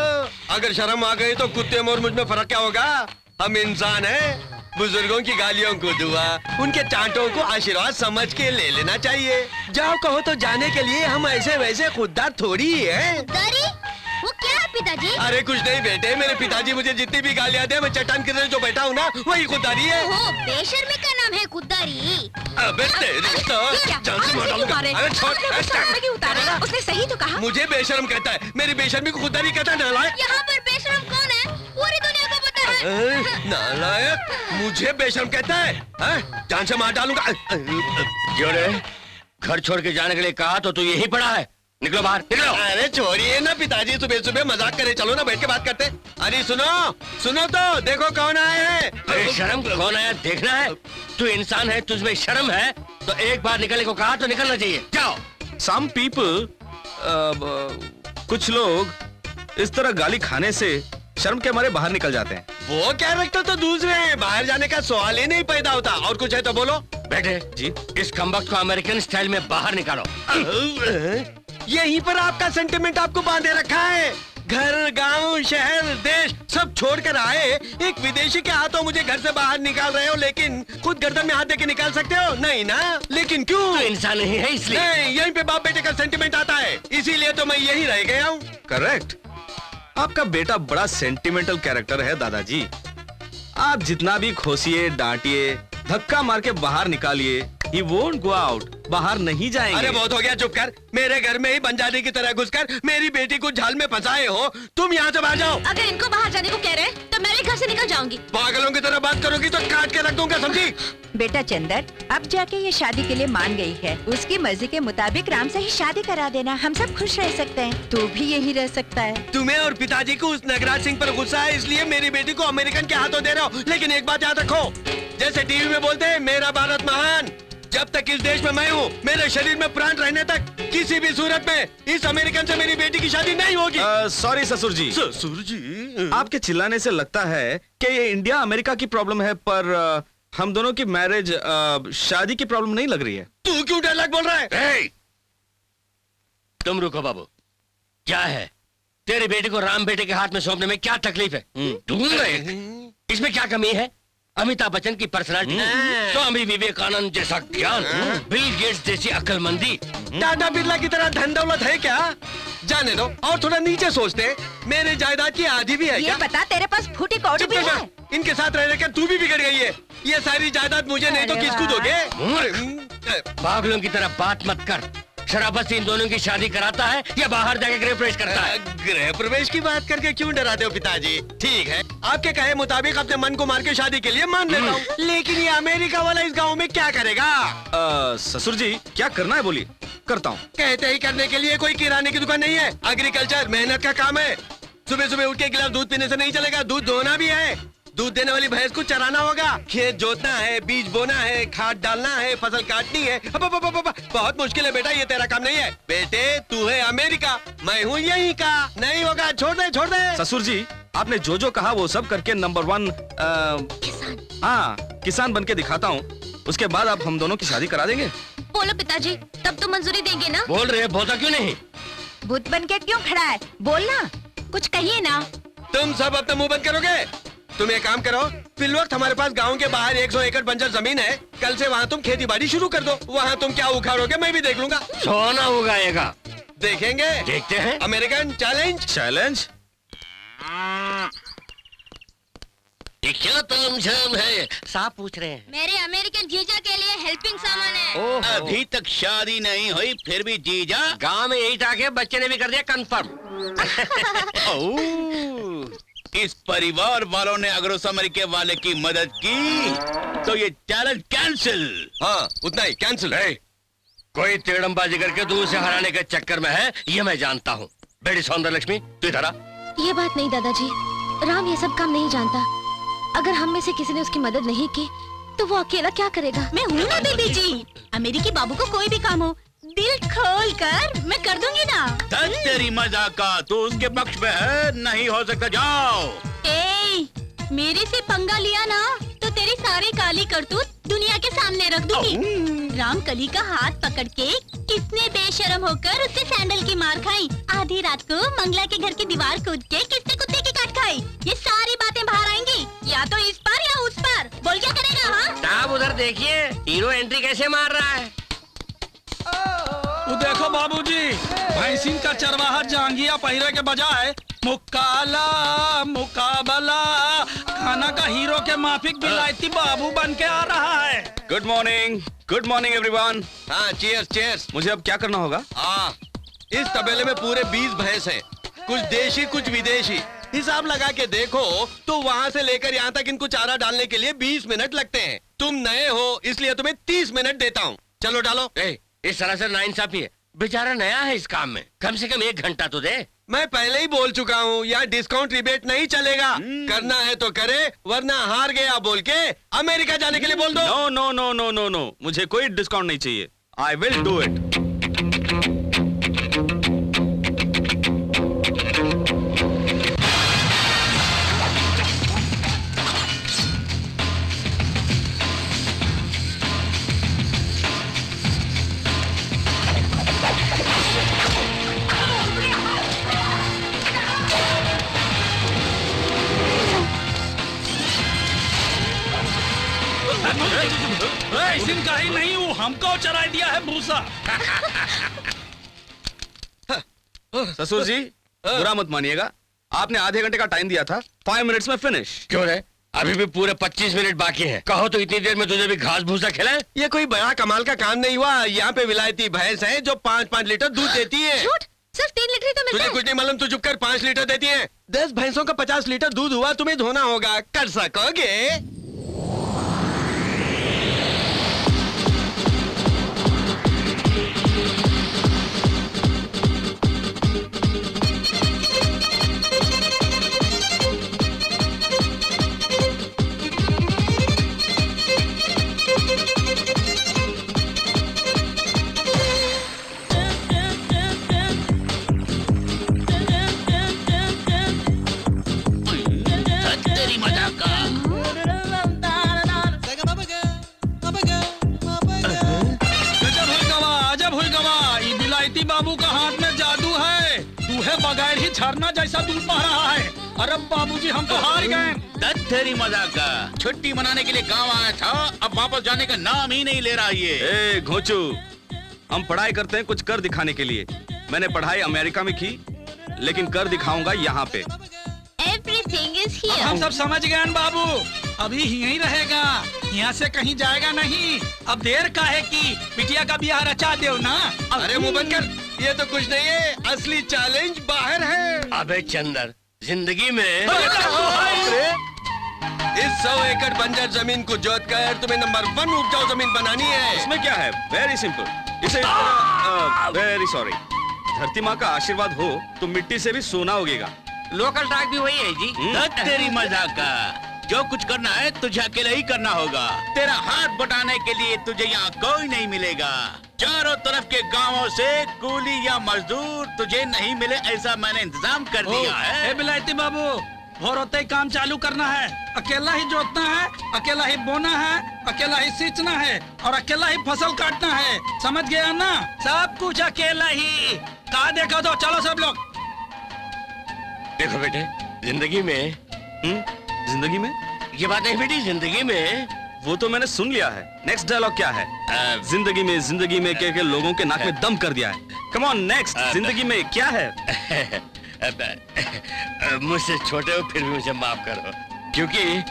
अगर शर्म आ गई तो कुत्ते मोर मुझ में फर्क क्या होगा? हम इंसान हैं। बुजुर्गों की गालियों को दुआ, उनके चांटों को आशीर्वाद समझ के ले लेना चाहिए। जाओ कहो तो जाने के लिए हम ऐसे वैसे खुददार थोड़ी है। दारी वो क्या है पिताजी? अरे कुछ नहीं बेटे, मेरे पिताजी मुझे जितनी भी गालियां दे, मैं चट्टान की तरह जो बैठा हूँ ना, वही खुददारी है। ओहो, बेशर्मी का नाम है खुददारी। अबे तेरी तो जान से मार डालूंगा। अरे छोड़, उसने सही तो कहा। मुझे बेशर्म कहता है, मेरी बेशर्मी को खुददारी कहता है। नालायक। यहाँ पर बेशर्म कौन है? पूरी दुनिया को पता है। नालायक, मुझे बेशर्म कहता है? जान से मार डालूंगा। जोड़े, घर छोड़ के जाने के लिए कहा तो तू यही पड़ा है। निकलो बाहर, निकलो। अरे छोड़िए ना पिताजी, सुबह सुबह मजाक करे, चलो ना बैठ के बात करते। अरे सुनो सुनो तो, देखो कौन आए हैं। शर्म कौन आया देखना है? तू इंसान है, तुझमें शर्म है तो एक बार निकलने को कहा तो निकलना चाहिए। जाओ। Some people, कुछ लोग इस तरह गाली खाने से शर्म के मारे बाहर निकल जाते हैं। वो कैरेक्टर तो दूसरे हैं, बाहर जाने का सवाल ही नहीं पैदा होता। और कुछ है तो बोलो। बैठे जी। इस कमबख्त को अमेरिकन स्टाइल में बाहर निकालो। यहीं पर आपका सेंटिमेंट आपको बांधे रखा है। घर, गांव, शहर, देश सब छोड़कर आए एक विदेशी के हाथों मुझे घर से बाहर निकाल रहे हो, लेकिन खुद गर्दन में हाथ देके निकाल सकते हो? नहीं ना। लेकिन क्यों? तो इंसान नहीं है इसलिए। नहीं, यहीं पे बाप बेटे का सेंटिमेंट आता है, इसीलिए तो मैं यही रह गया हूँ। करेक्ट। आपका बेटा बड़ा सेंटिमेंटल कैरेक्टर है दादाजी। आप जितना भी खोसिए, डांटिए, धक्का मार के बाहर निकालिए, he won't go out, बाहर नहीं जाएंगे। अरे बहुत हो गया, चुप कर। मेरे घर में ही बंजारे की तरह घुसकर मेरी बेटी को झाल में फंसाए हो। तुम यहाँ से बाहर जाओ। अगर इनको बाहर जाने को कह रहे हैं तो मैं भी घर से निकल जाऊंगी। पागलों की तरह बात करोगी तो काट के रख दूंगा, समझी? बेटा चंदर, अब जाके ये शादी के लिए मान गई है। उसकी मर्जी के मुताबिक राम से ही शादी करा देना, हम सब खुश रह सकते हैं। तू भी यही रह सकता है। तुम्हें और पिताजी को उस नगराज सिंह पर गुस्सा है, इसलिए मेरी बेटी को अमेरिकन के हाथों दे रहे हो। लेकिन एक बात याद रखो, जैसे टीवी में बोलते हैं मेरा भारत महान, जब तक इस देश में मैं हूँ, मेरे शरीर में प्राण रहने तक किसी भी सूरत में इस अमेरिकन से मेरी बेटी की शादी नहीं होगी। सॉरी ससुर जी। ससुर जी, आपके चिल्लाने से लगता है कि ये इंडिया अमेरिका की प्रॉब्लम है, पर हम दोनों की मैरिज शादी की प्रॉब्लम नहीं लग रही है। तू क्यों डायलॉग बोल रहा है? तुम रुको बाबू, क्या है तेरी बेटी को राम बेटे के हाथ में सौंपने में क्या तकलीफ है? दूंगा एक। इसमें क्या कमी है? अमिताभ बच्चन की पर्सनालिटी, स्वामी विवेकानंद जैसा ज्ञान, बिल गेट्स जैसी अक्लमंदी। टाटा बिरला की तरह धन दौलत है क्या? जाने दो, और थोड़ा नीचे सोचते। मेरे जायदाद की आधी भी है ये क्या? बता, तेरे पास फूटी कौड़ी भी है? इनके साथ रह कर तू भी बिगड़ गई है। ये सारी जायदाद मुझे नहीं तो अरे किसको वाह। दोगे? पागलों की तरह बात मत कर। शराबत से इन दोनों की शादी कराता है या बाहर जाके गृह प्रवेश करता है? गृह प्रवेश की बात करके क्यों डराते हो पिताजी? ठीक है, आपके कहे मुताबिक अपने मन को मार के शादी के लिए मान लेता हूँ, लेकिन ये अमेरिका वाला इस गांव में क्या करेगा? ससुर जी क्या करना है बोलिए, करता हूँ। कहते ही करने के लिए कोई किराने की दुकान नहीं है। एग्रीकल्चर मेहनत का काम है। सुबह सुबह उठ के एक गिलास दूध पीने से नहीं चलेगा, दूध धोना भी है। दूध देने वाली भैंस को चराना होगा, खेत जोतना है, बीज बोना है, खाद डालना है, फसल काटनी है। बहुत मुश्किल है बेटा, ये तेरा काम नहीं है। बेटे तू है अमेरिका, मैं हूँ यहीं का। नहीं होगा, छोड़ दे छोड़ दे। ससुर जी आपने जो जो कहा वो सब करके नंबर 1 हाँ किसान बन के दिखाता हूँ। उसके बाद आप हम दोनों की शादी करा देंगे। बोलो पिताजी, तब तो मंजूरी देंगे ना? बोल रहे, बोलता क्यों नहीं? भूत बन के क्यों खड़ा है? बोलना, कुछ कहिए ना। तुम सब अपना मुंह बंद करोगे? तुम एक काम करो, फिल वक्त हमारे पास गांव के बाहर 100 एकड़ बंजर जमीन है। कल से वहाँ तुम खेती बाड़ी शुरू कर दो। वहाँ तुम क्या उखाड़ोगे मैं भी देख लूंगा। सोना उगाएगा। देखेंगे, देखते हैं। American challenge. ये क्या तामझाम है? साहब पूछ रहे हैं। मेरे अमेरिकन जीजा के लिए हेल्पिंग सामान है। अभी तक शादी नहीं हुई फिर भी जीजा। गांव में यही था कि बच्चे ने भी कर दिया कंफर्म। इस परिवार वालों ने अगर उस अमेरिके वाले की मदद की तो ये चैलेंज कैंसिल। हाँ उतना ही कैंसिल है। कोई तिरड़मबाजी करके दूर से हराने के चक्कर में है, ये मैं जानता हूँ। बेटी सौंदर्य लक्ष्मी तू इधर आ। ये बात नहीं दादाजी, राम ये सब काम नहीं जानता। अगर हम में से किसी ने उसकी मदद नहीं की तो वो अकेला क्या करेगा? मैं हूँ ना बेबी जी। अमेरिकी बाबू को कोई भी काम हो, दिल खोल कर मैं कर दूंगी ना। तेरी मजाक का तू उसके पक्ष में है, नहीं हो सकता। जाओ। ए, मेरे से पंगा लिया ना तो तेरी सारी काली करतूत दुनिया के सामने रख दूंगी। रामकली का हाथ पकड़ के किसने बेशरम होकर उससे सैंडल की मार खाई। आधी रात को मंगला के घर की दीवार कूद के किसने कुत्ते की काट खाई। ये सारी बातें बाहर आएंगी, या तो इस पर या उस पर। बोल क्या करेगा? हाँ साहब उधर देखिए, हीरो एंट्री कैसे मार रहा है। वो देखो बाबूजी, भैंसिन का चरवाहा जांगिया पहिरे के बजाय मुकाला मुकाबला खाना का हीरो के माफिक विलायती बाबू बन के आ रहा है। Good morning everyone. हाँ चीयर्स। मुझे अब क्या करना होगा? हाँ, इस तबेले में पूरे 20 भैंस हैं, कुछ देशी कुछ विदेशी। हिसाब लगा के देखो तो वहाँ से लेकर यहाँ तक इनको चारा डालने के लिए 20 मिनट लगते हैं। तुम नए हो इसलिए तुम्हें 30 मिनट देता हूँ। चलो डालो। इस तरह से नाइंसाफी है। बेचारा नया है इस काम में, कम से कम 1 घंटा तो दे। मैं पहले ही बोल चुका हूँ, यहाँ डिस्काउंट रिबेट नहीं चलेगा। करना है तो करे, वरना हार गया बोल के अमेरिका जाने के लिए बोल दो। नो, मुझे कोई डिस्काउंट नहीं चाहिए। I will do it. भैंसिन का ही नहीं, वो हमको चरा दिया है भूसा। ससुर जी बुरा मत मानिएगा, आपने आधे घंटे का टाइम दिया था, 5 मिनट्स में फिनिश। क्यों रे? अभी भी पूरे 25 मिनट बाकी हैं। कहो तो इतनी देर में तुझे भी घास भूसा खिलाए। ये कोई बड़ा कमाल का काम नहीं हुआ। यहाँ पे विलायती भैंस है जो 5-5 लीटर दूध देती है। झूठ, सिर्फ 3 लीटर ही तो मिलता तुझे है। कुछ नहीं मालूम, तू चुप कर। 5 लीटर देती है। 10 भैंसों का 50 लीटर दूध हुआ, तुम्हें धोना होगा। कर सकोगे? तेरी मजाक का। अजब हुई गवा, ये बिलायती बाबू का हाथ में जादू है। दूहे बगैर ही झरना जैसा दूध बह रहा है। अरे बाबूजी हम तो हार गए। दत्त तेरी मजाक का। छुट्टी मनाने के लिए गांव आया था, अब वापस जाने का नाम ही नहीं ले रहा ये। ए घोचू, हम पढ़ाई करते हैं कुछ कर दिखाने के लिए। मैंने पढ़ाई अमेरिका में की, लेकिन कर दिखाऊंगा यहाँ पे। Everything is अब here. हम सब समझ गए न बाबू, अभी यहीं रहेगा, यहाँ से कहीं जाएगा नहीं। अब देर का है कि बिटिया का ब्याह रचा दो ना। अरे मुंह बंद कर, ये तो कुछ नहीं है, असली चैलेंज बाहर है। अबे चंदर, जिंदगी में इस 100 एकड़ बंजर जमीन को जोत कर तुम्हें नंबर 1 उपजाऊ जमीन बनानी है। इसमें क्या है? Very simple. इसे वेरी सॉरी, धरती माँ का आशीर्वाद हो तो मिट्टी से भी सोना उगेगा। लोकल ट्रैक भी वही है जी। दत्त तेरी मजाक का। जो कुछ करना है तुझे अकेले ही करना होगा। तेरा हाथ बटाने के लिए तुझे यहाँ कोई नहीं मिलेगा। चारों तरफ के गांवों से कूली या मजदूर तुझे नहीं मिले, ऐसा मैंने इंतजाम कर दिया है। ए बिलायती बाबू, भोर होते ही काम चालू करना है। अकेला ही जोतना है, अकेला ही बोना है, अकेला ही सींचना है और अकेला ही फसल काटना है। समझ गया ना? सब कुछ अकेला ही। कहा देखा तो चलो सब लोग। देखो बेटे, जिंदगी में जिंदगी में ये बात नहीं बेटी, जिंदगी में वो तो मैंने सुन लिया है। नेक्स्ट डायलॉग क्या है? जिंदगी में के लोगों के नाक में दम कर दिया है। Come on next. जिंदगी में क्या है? मुझसे छोटे हो फिर भी मुझे माफ करो, क्योंकि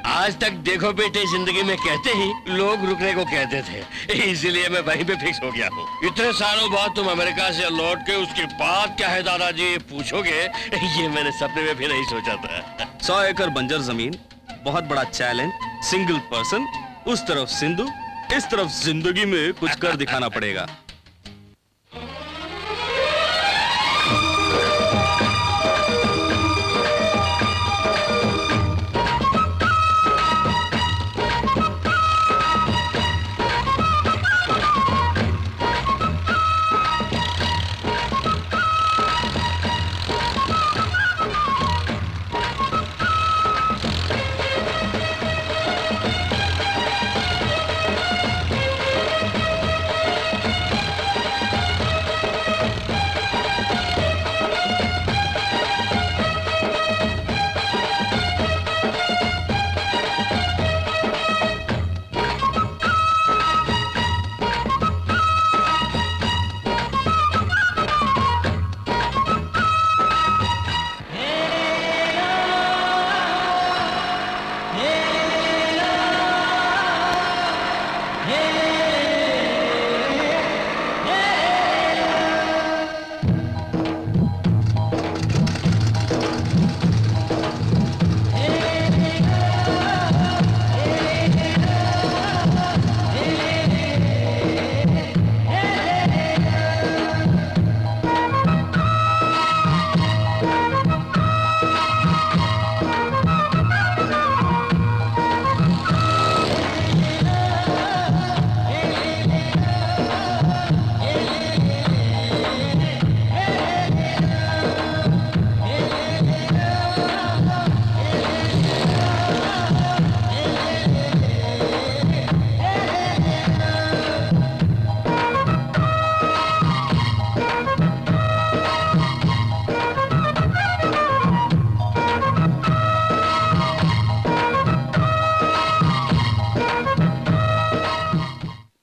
आज तक देखो बेटे, जिंदगी में कहते ही लोग रुकने को कहते थे, इसीलिए मैं वहीं पे फिक्स हो गया हूँ। इतने सालों बाद तुम अमेरिका से लौट के उसके बाद क्या है दादाजी पूछोगे, ये मैंने सपने में भी नहीं सोचा था। 100 एकड़ बंजर जमीन, बहुत बड़ा चैलेंज, सिंगल पर्सन, उस तरफ सिंधु, इस तरफ जिंदगी में कुछ कर दिखाना पड़ेगा।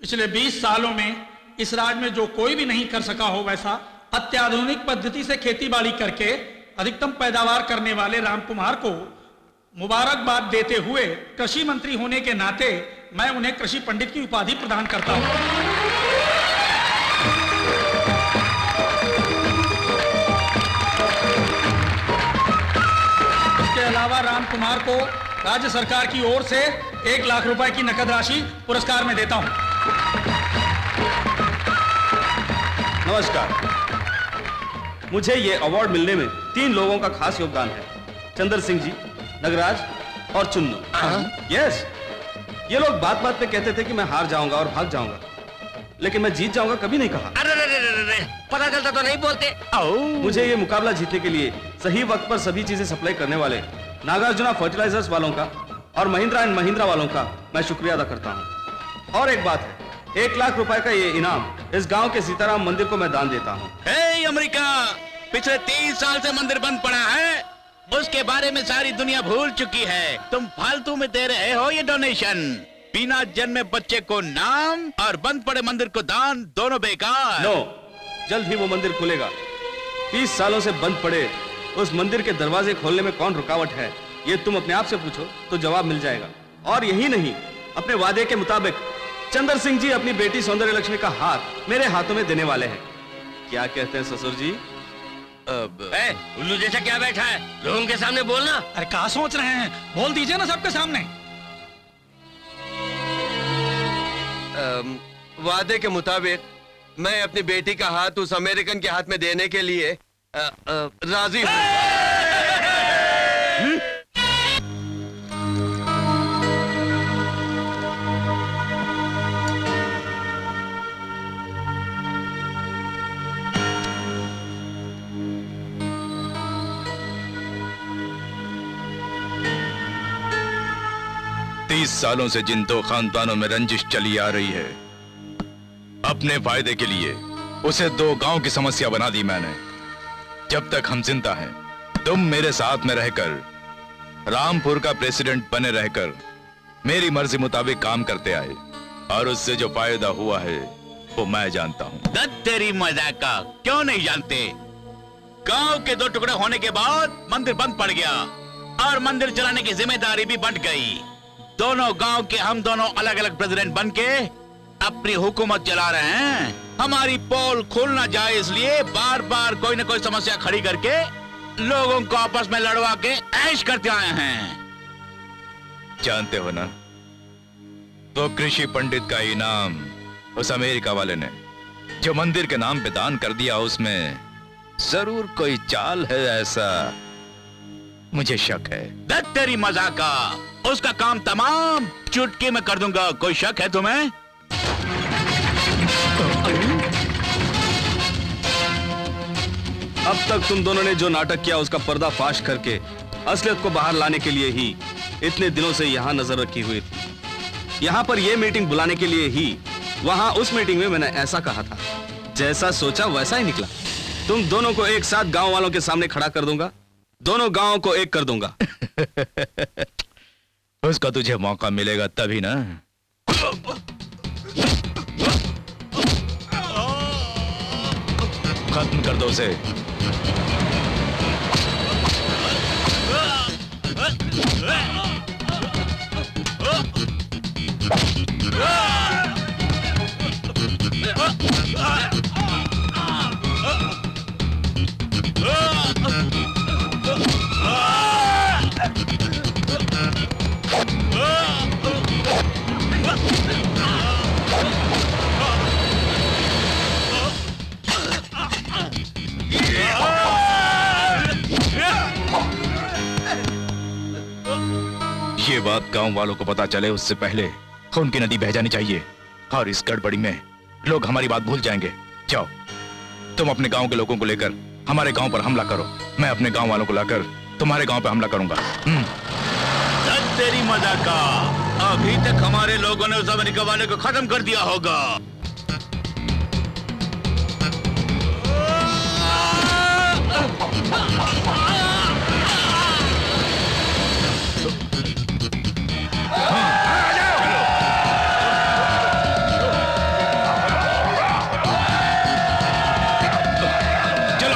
पिछले 20 सालों में इस राज्य में जो कोई भी नहीं कर सका हो, वैसा अत्याधुनिक पद्धति से खेती बाड़ी करके अधिकतम पैदावार करने वाले रामकुमार को मुबारकबाद देते हुए कृषि मंत्री होने के नाते मैं उन्हें कृषि पंडित की उपाधि प्रदान करता हूं। इसके अलावा रामकुमार को राज्य सरकार की ओर से 1 लाख रुपए की नकद राशि पुरस्कार में देता हूं। नमस्कार। मुझे ये अवार्ड मिलने में 3 लोगों का खास योगदान है, चंद्र सिंह जी, नगराज और चुन्नू। यस, ये लोग बात बात पे कहते थे कि मैं हार जाऊंगा और भाग जाऊंगा, लेकिन मैं जीत जाऊंगा कभी नहीं कहा। अरे पता चलता तो नहीं बोलते। मुझे ये मुकाबला जीतने के लिए सही वक्त पर सभी चीजें सप्लाई करने वाले नागार्जुना फर्टिलाइजर्स वालों का और महिंद्रा एंड महिंद्रा वालों का मैं शुक्रिया अदा करता हूँ। और एक बात है, 1 लाख रुपए का ये इनाम इस गांव के सीताराम मंदिर को मैं दान देता हूँ। अमेरिका, पिछले 30 साल से मंदिर बंद पड़ा है, उसके बारे में सारी दुनिया भूल चुकी है। तुम फालतू में दे रहे हो ये डोनेशन। बिना जन्मे बच्चे को नाम और बंद पड़े मंदिर को दान, दोनों बेकार। नो, जल्द ही वो मंदिर खुलेगा। 30 सालों से बंद पड़े उस मंदिर के दरवाजे खोलने में कौन रुकावट है, ये तुम अपने आप से पूछो तो जवाब मिल जाएगा। और यही नहीं, अपने वादे के मुताबिक चंद्र सिंह जी अपनी बेटी सौंदर्य लक्ष्मी का हाथ मेरे हाथों में देने वाले हैं। क्या कहते हैं ससुर जी? उल्लू जैसा क्या बैठा है, लोगों के सामने बोलना। अरे क्या सोच रहे हैं, बोल दीजिए ना सबके सामने। वादे के मुताबिक मैं अपनी बेटी का हाथ उस अमेरिकन के हाथ में देने के लिए राजी हूँ। 30 सालों से जिन दो खानदानों में रंजिश चली आ रही है, अपने फायदे के लिए उसे 2 गांव की समस्या बना दी मैंने। जब तक हम जिंदा हैं, तुम मेरे साथ में रहकर रामपुर का प्रेसिडेंट बने रहकर मेरी मर्जी मुताबिक काम करते आए, और उससे जो फायदा हुआ है वो मैं जानता हूँ। तेरी मजाक का क्यों नहीं जानते? गांव के 2 टुकड़े होने के बाद मंदिर बंद पड़ गया और मंदिर चलाने की जिम्मेदारी भी बंट गई। दोनों गांव के हम दोनों अलग अलग प्रेसिडेंट बन के अपनी हुकूमत चला रहे हैं। हमारी पोल खुल ना जाए इसलिए बार बार कोई न कोई समस्या खड़ी करके लोगों को आपस में लड़वा के ऐश करते आए हैं। जानते हो ना, तो कृषि पंडित का इनाम उस अमेरिका वाले ने जो मंदिर के नाम पे दान कर दिया, उसमें जरूर कोई चाल है, ऐसा मुझे शक है। तेरी मजाक का, उसका काम तमाम चुटकी में कर दूंगा। कोई शक है तुम्हें? अब तक तुम दोनों ने जो नाटक किया उसका पर्दाफाश करके असलियत को बाहर लाने के लिए ही इतने दिनों से यहाँ नजर रखी हुई थी। यहाँ पर यह मीटिंग बुलाने के लिए ही वहां उस मीटिंग में मैंने ऐसा कहा था, जैसा सोचा वैसा ही निकला। तुम दोनों को एक साथ गांव वालों के सामने खड़ा कर दूंगा, दोनों गांवों को एक कर दूंगा। उसका तुझे मौका मिलेगा तभी ना। खत्म कर दो उसे। ये बात गांव वालों को पता चले उससे पहले खून की नदी बह जानी चाहिए, और इस गड़बड़ी में लोग हमारी बात भूल जाएंगे। जाओ, तुम अपने गांव के लोगों को लेकर हमारे गांव पर हमला करो, मैं अपने गांव वालों को लाकर तुम्हारे गांव पर हमला करूंगा। तेरी मजाक का, अभी तक हमारे लोगों ने उस अमेरिका वाले को खत्म कर दिया होगा। चलो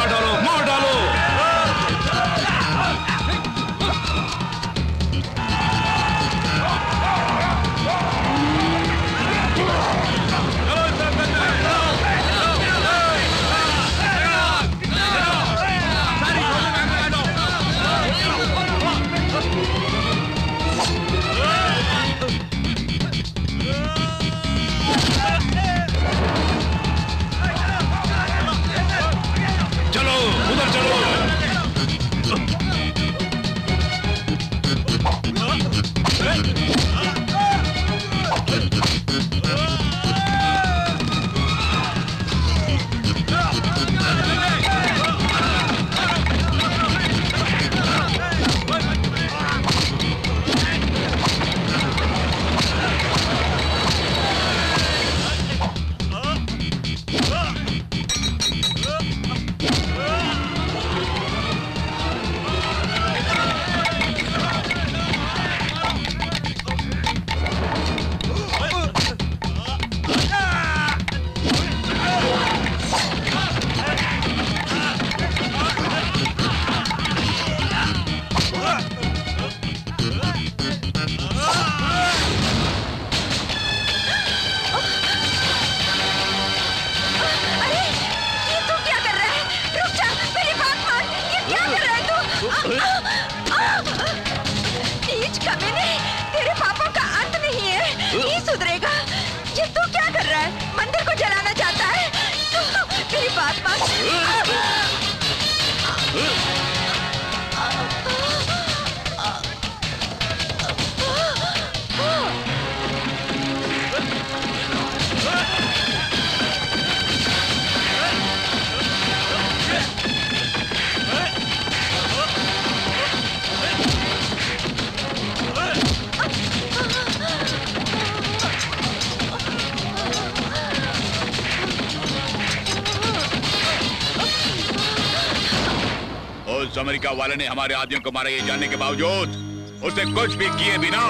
अमेरिका वाले ने हमारे आदमियों को मारा ये जानने के बावजूद उसे कुछ भी किए बिना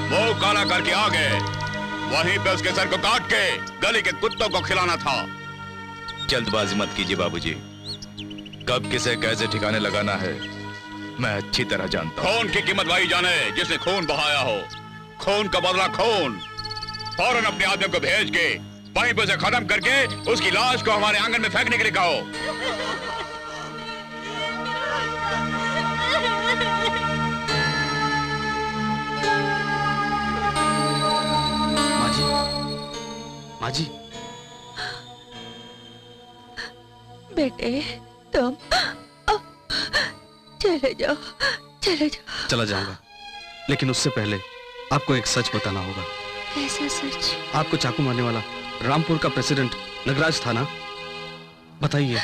वो काला करके आ गए। वहीं पे उसके सर को काट के गली के कुत्तों को खिलाना था। जल्दबाजी मत कीजिए बाबूजी। कब किसे कैसे ठिकाने लगाना है मैं अच्छी तरह जानता हूँ। खून की कीमत वही जाने जिसने खून बहाया हो। खून का बदला खून। फौरन अपने आदमियों को भेज के वहीं पे उसे खत्म करके उसकी लाश को हमारे आंगन में फेंकने के लिए कहो। माँ जी, बेटे तुम चले जाओ, चले जाओ। चला जाऊंगा, लेकिन उससे पहले आपको एक सच बताना होगा। कैसा सच? आपको चाकू मारने वाला रामपुर का प्रेसिडेंट नगराज था ना? बताइए,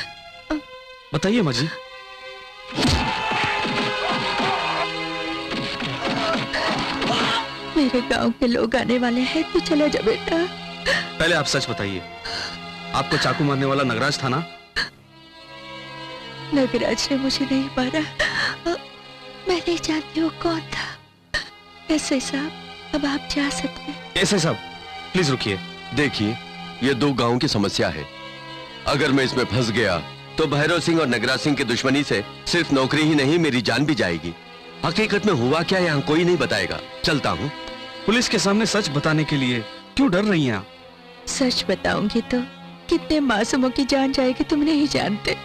बताइए माँ जी। मेरे गांव के लोग आने वाले हैं, तू चला जा बेटा। पहले आप सच बताइए, आपको चाकू मारने वाला नगराज था ना? नगराज ने मुझे नहीं मारा। मैं नहीं जानती वो कौन था। ऐसे साहब, अब आप जा सकते हैं। ऐसे साहब, प्लीज रुकिए। देखिए, ये दो गांवों की समस्या है। अगर मैं इसमें फंस गया तो भैरव सिंह और नगराज सिंह की दुश्मनी से सिर्फ नौकरी ही नहीं मेरी जान भी जाएगी। हकीकत में हुआ क्या यहाँ कोई नहीं बताएगा। चलता हूँ। पुलिस के सामने सच बताने के लिए क्यों डर रही हैं आप? सच बताऊंगी तो कितने मासूमों की जान जाएगी तुम नहीं जानते।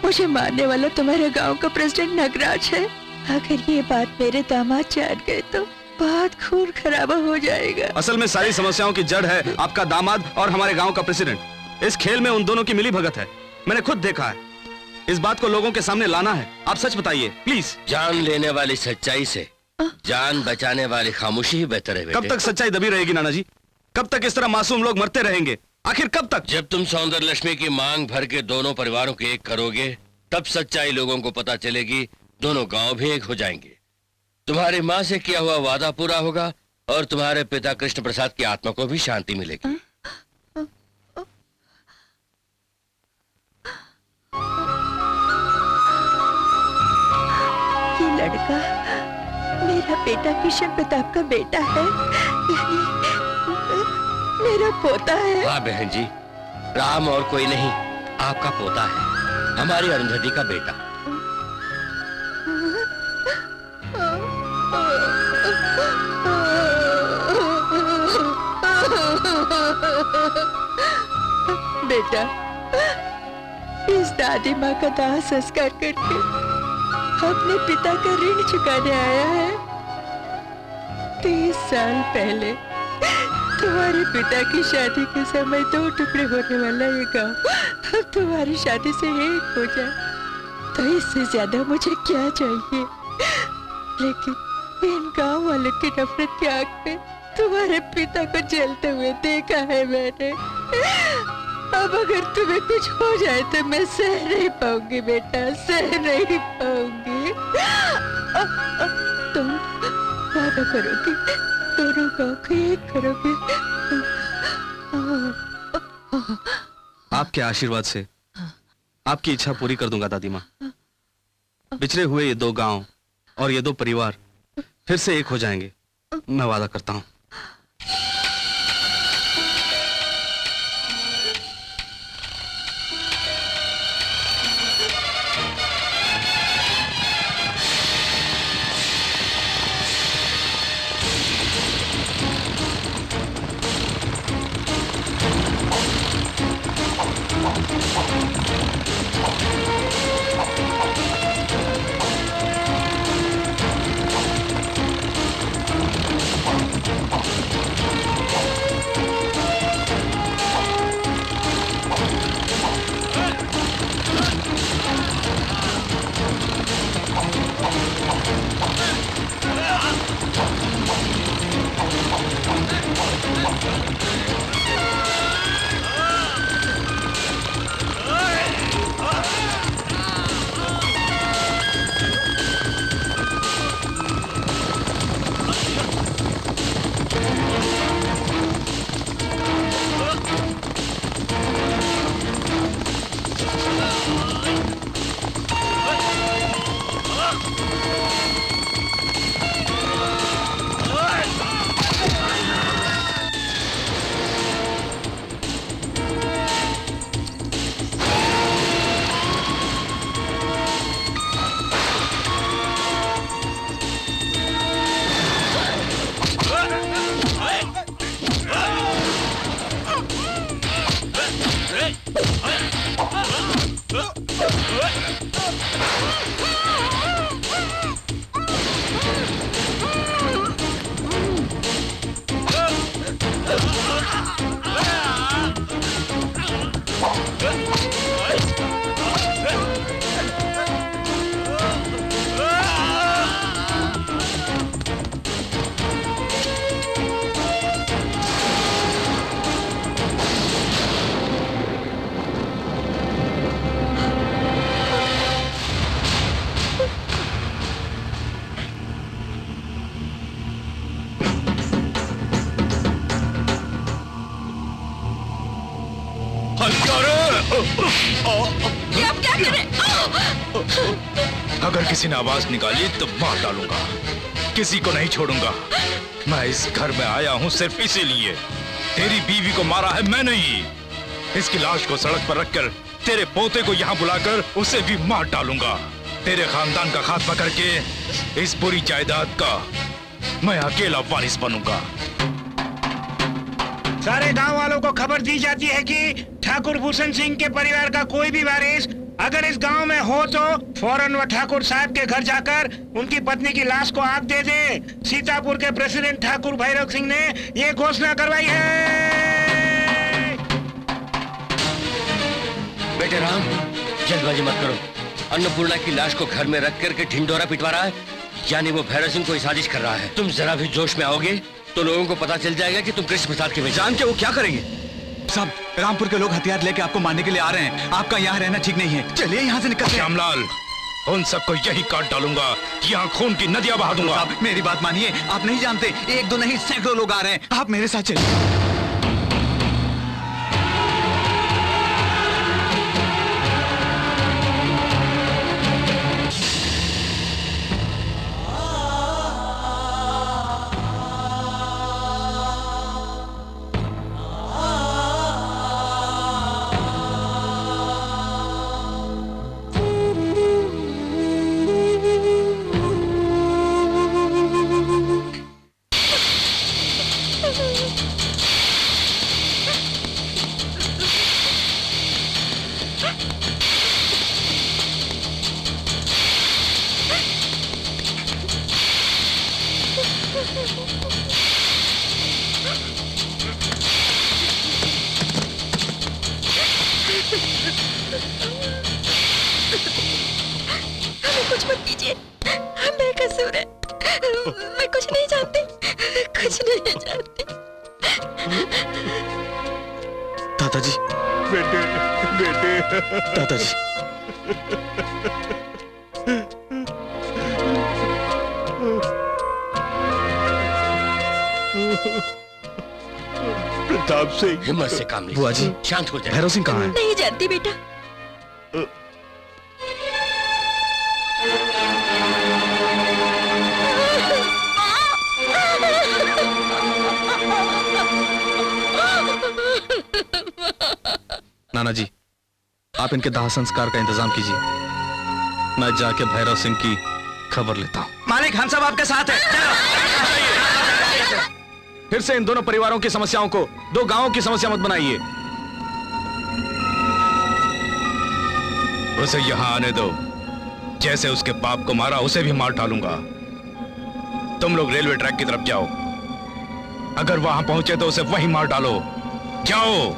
मुझे मारने वाला तुम्हारे गांव का प्रेसिडेंट नगराज है। अगर ये बात मेरे दामाद जान गए तो बहुत खून खराबा हो जाएगा। असल में सारी समस्याओं की जड़ है आपका दामाद और हमारे गांव का प्रेसिडेंट। इस खेल में उन दोनों की मिली भगत है, मैंने खुद देखा है। इस बात को लोगों के सामने लाना है। आप सच बताइए प्लीज। जान लेने वाली सच्चाई से जान बचाने वाली खामोशी ही बेहतर है बेटे। कब तक सच्चाई दबी रहेगी नाना जी? कब तक इस तरह मासूम लोग मरते रहेंगे? आखिर कब तक? जब तुम सौंदर्य लक्ष्मी की मांग भर के दोनों परिवारों के एक करोगे तब सच्चाई लोगों को पता चलेगी। दोनों गांव भी एक हो जाएंगे। तुम्हारी माँ से किया हुआ वादा पूरा होगा और तुम्हारे पिता कृष्ण प्रसाद की आत्मा को भी शांति मिलेगी। ये लड़का मेरा बेटा कृष्ण प्रताप का बेटा है, यानी मेरा पोता है। हाँ बहन जी, राम और कोई नहीं, आपका पोता है, हमारी अरुंधति का बेटा। बेटा, इस दादी माँ का दाह संस्कार करके अपने पिता का ऋण चुकाने आया है। 30 साल पहले तुम्हारे पिता की शादी के समय 2 टुकड़े होने वाला ये गांव अब तुम्हारी शादी से एक हो जाए तो इससे ज्यादा मुझे क्या चाहिए। लेकिन इन गांव वालों की नफरत की आग में तुम्हारे पिता को जलते हुए देखा है मैंने। अब अगर तुम्हें कुछ हो जाए तो मैं सह नहीं पाऊंगी बेटा, सह नहीं पाऊंगी। तुम वादा करोगे, दोनों गांव को एक करोगे। आपके आशीर्वाद से आपकी इच्छा पूरी कर दूंगा दादी माँ। बिछड़े हुए ये 2 गांव और ये 2 परिवार फिर से एक हो जाएंगे, मैं वादा करता हूँ। ये आप क्या कर रहे हैं? अगर किसी ने आवाज निकाली तो मार डालूंगा, किसी को नहीं छोड़ूंगा। मैं इस घर में आया हूँ सिर्फ इसीलिए। तेरी बीवी को मारा है मैं नहीं। इसकी लाश को सड़क पर रखकर तेरे पोते को यहाँ बुलाकर उसे भी मार डालूंगा। तेरे खानदान का खात्मा करके इस पूरी जायदाद का मैं अकेला वारिस बनूंगा। सारे गांव वालों को खबर दी जाती है कि ठाकुर भूषण सिंह के परिवार का कोई भी वारिस अगर इस गांव में हो तो फौरन वह ठाकुर साहब के घर जाकर उनकी पत्नी की लाश को आग दे दे। सीतापुर के प्रेसिडेंट ठाकुर भैरव सिंह ने ये घोषणा करवाई है। बेटे राम, जल्दबाजी मत करो। अन्नपूर्णा की लाश को घर में रख करके ढिंडोरा पिटवा रहा है, यानी वो भैरव सिंह कोई साजिश कर रहा है। तुम जरा भी जोश में आओगे तो लोगों को पता चल जाएगा कि तुम कृष्ण प्रसाद के बेटे। जान के वो क्या करेंगे? सब रामपुर के लोग हथियार लेके आपको मारने के लिए आ रहे हैं। आपका यहाँ रहना ठीक नहीं है। चलिए यहाँ से निकल। श्यामलाल, उन सबको यही काट डालूंगा, यहाँ खून की नदियां बहा दूंगा। आप मेरी बात मानिए, आप नहीं जानते, एक दो नहीं सैकड़ों लोग आ रहे हैं। आप मेरे साथ चलिए। हमें कुछ मत कीजिए, हम बेकसूर हैं। मैं कुछ नहीं जानती, कुछ नहीं जानती। दादाजी, बेटे बेटे दादाजी, प्रताप सिंह, हिम्मत से काम लीजिए। बुआ जी, शांत हो जाए। भैरव सिंह कहाँ है? नहीं जानती बेटा। नाना जी, आप इनके दाह संस्कार का इंतजाम कीजिए। मैं जाके भैरव सिंह की खबर लेता हूँ। मालिक, हम सब आपके साथ हैं। फिर से इन दोनों परिवारों की समस्याओं को दो गांवों की समस्या मत बनाइए। उसे यहाँ आने दो। जैसे उसके बाप को मारा उसे भी मार डालूंगा। तुम लोग रेलवे ट्रैक की तरफ जाओ। अगर वहां पहुंचे तो उसे वहीं मार डालो। जाओ।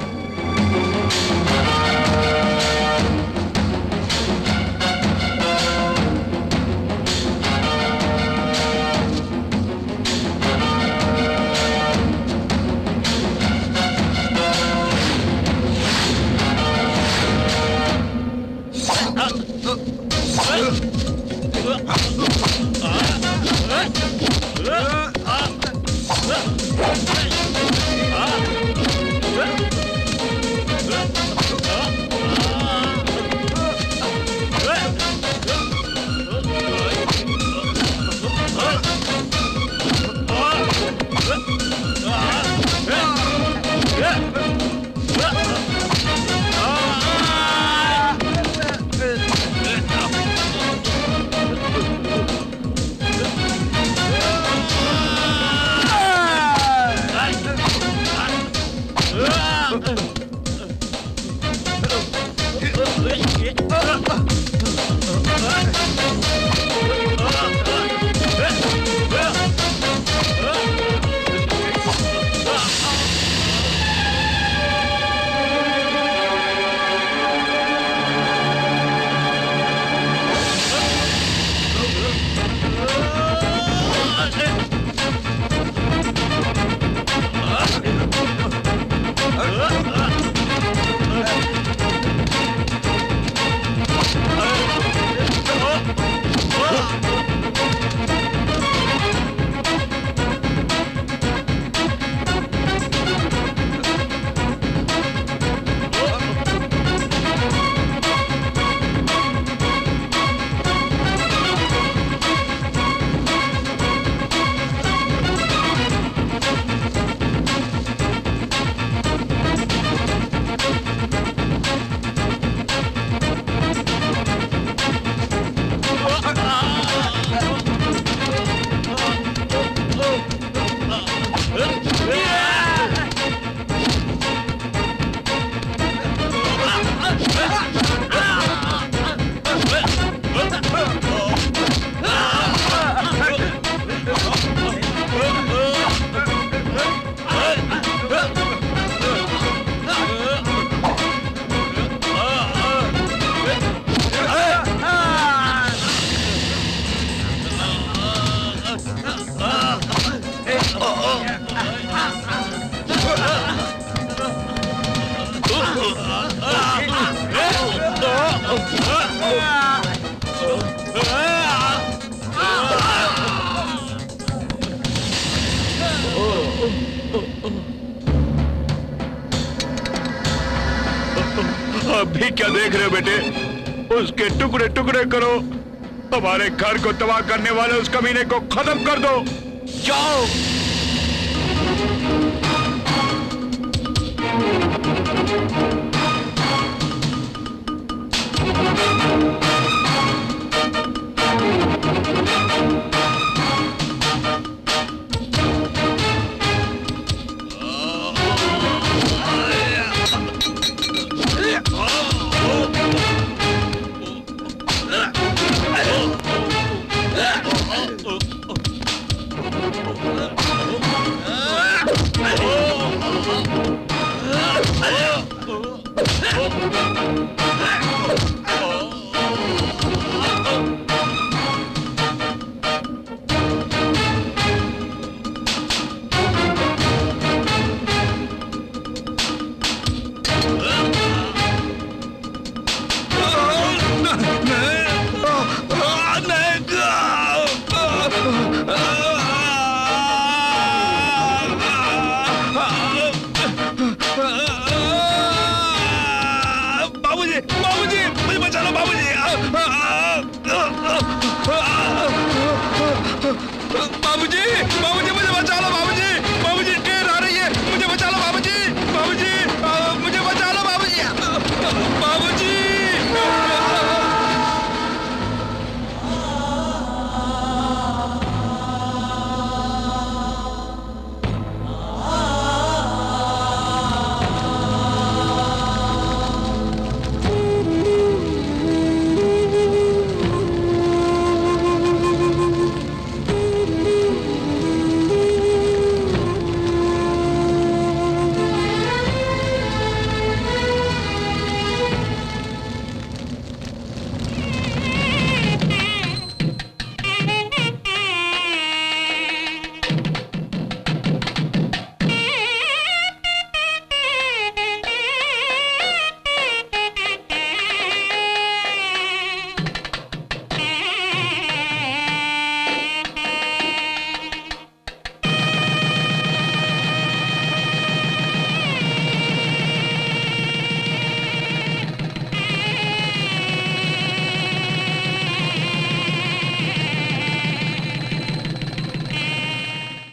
अभी क्या देख रहे हो बेटे? उसके टुकड़े टुकड़े करो। हमारे घर को तबाह करने वाले उस कमीने को खत्म कर दो। जाओ।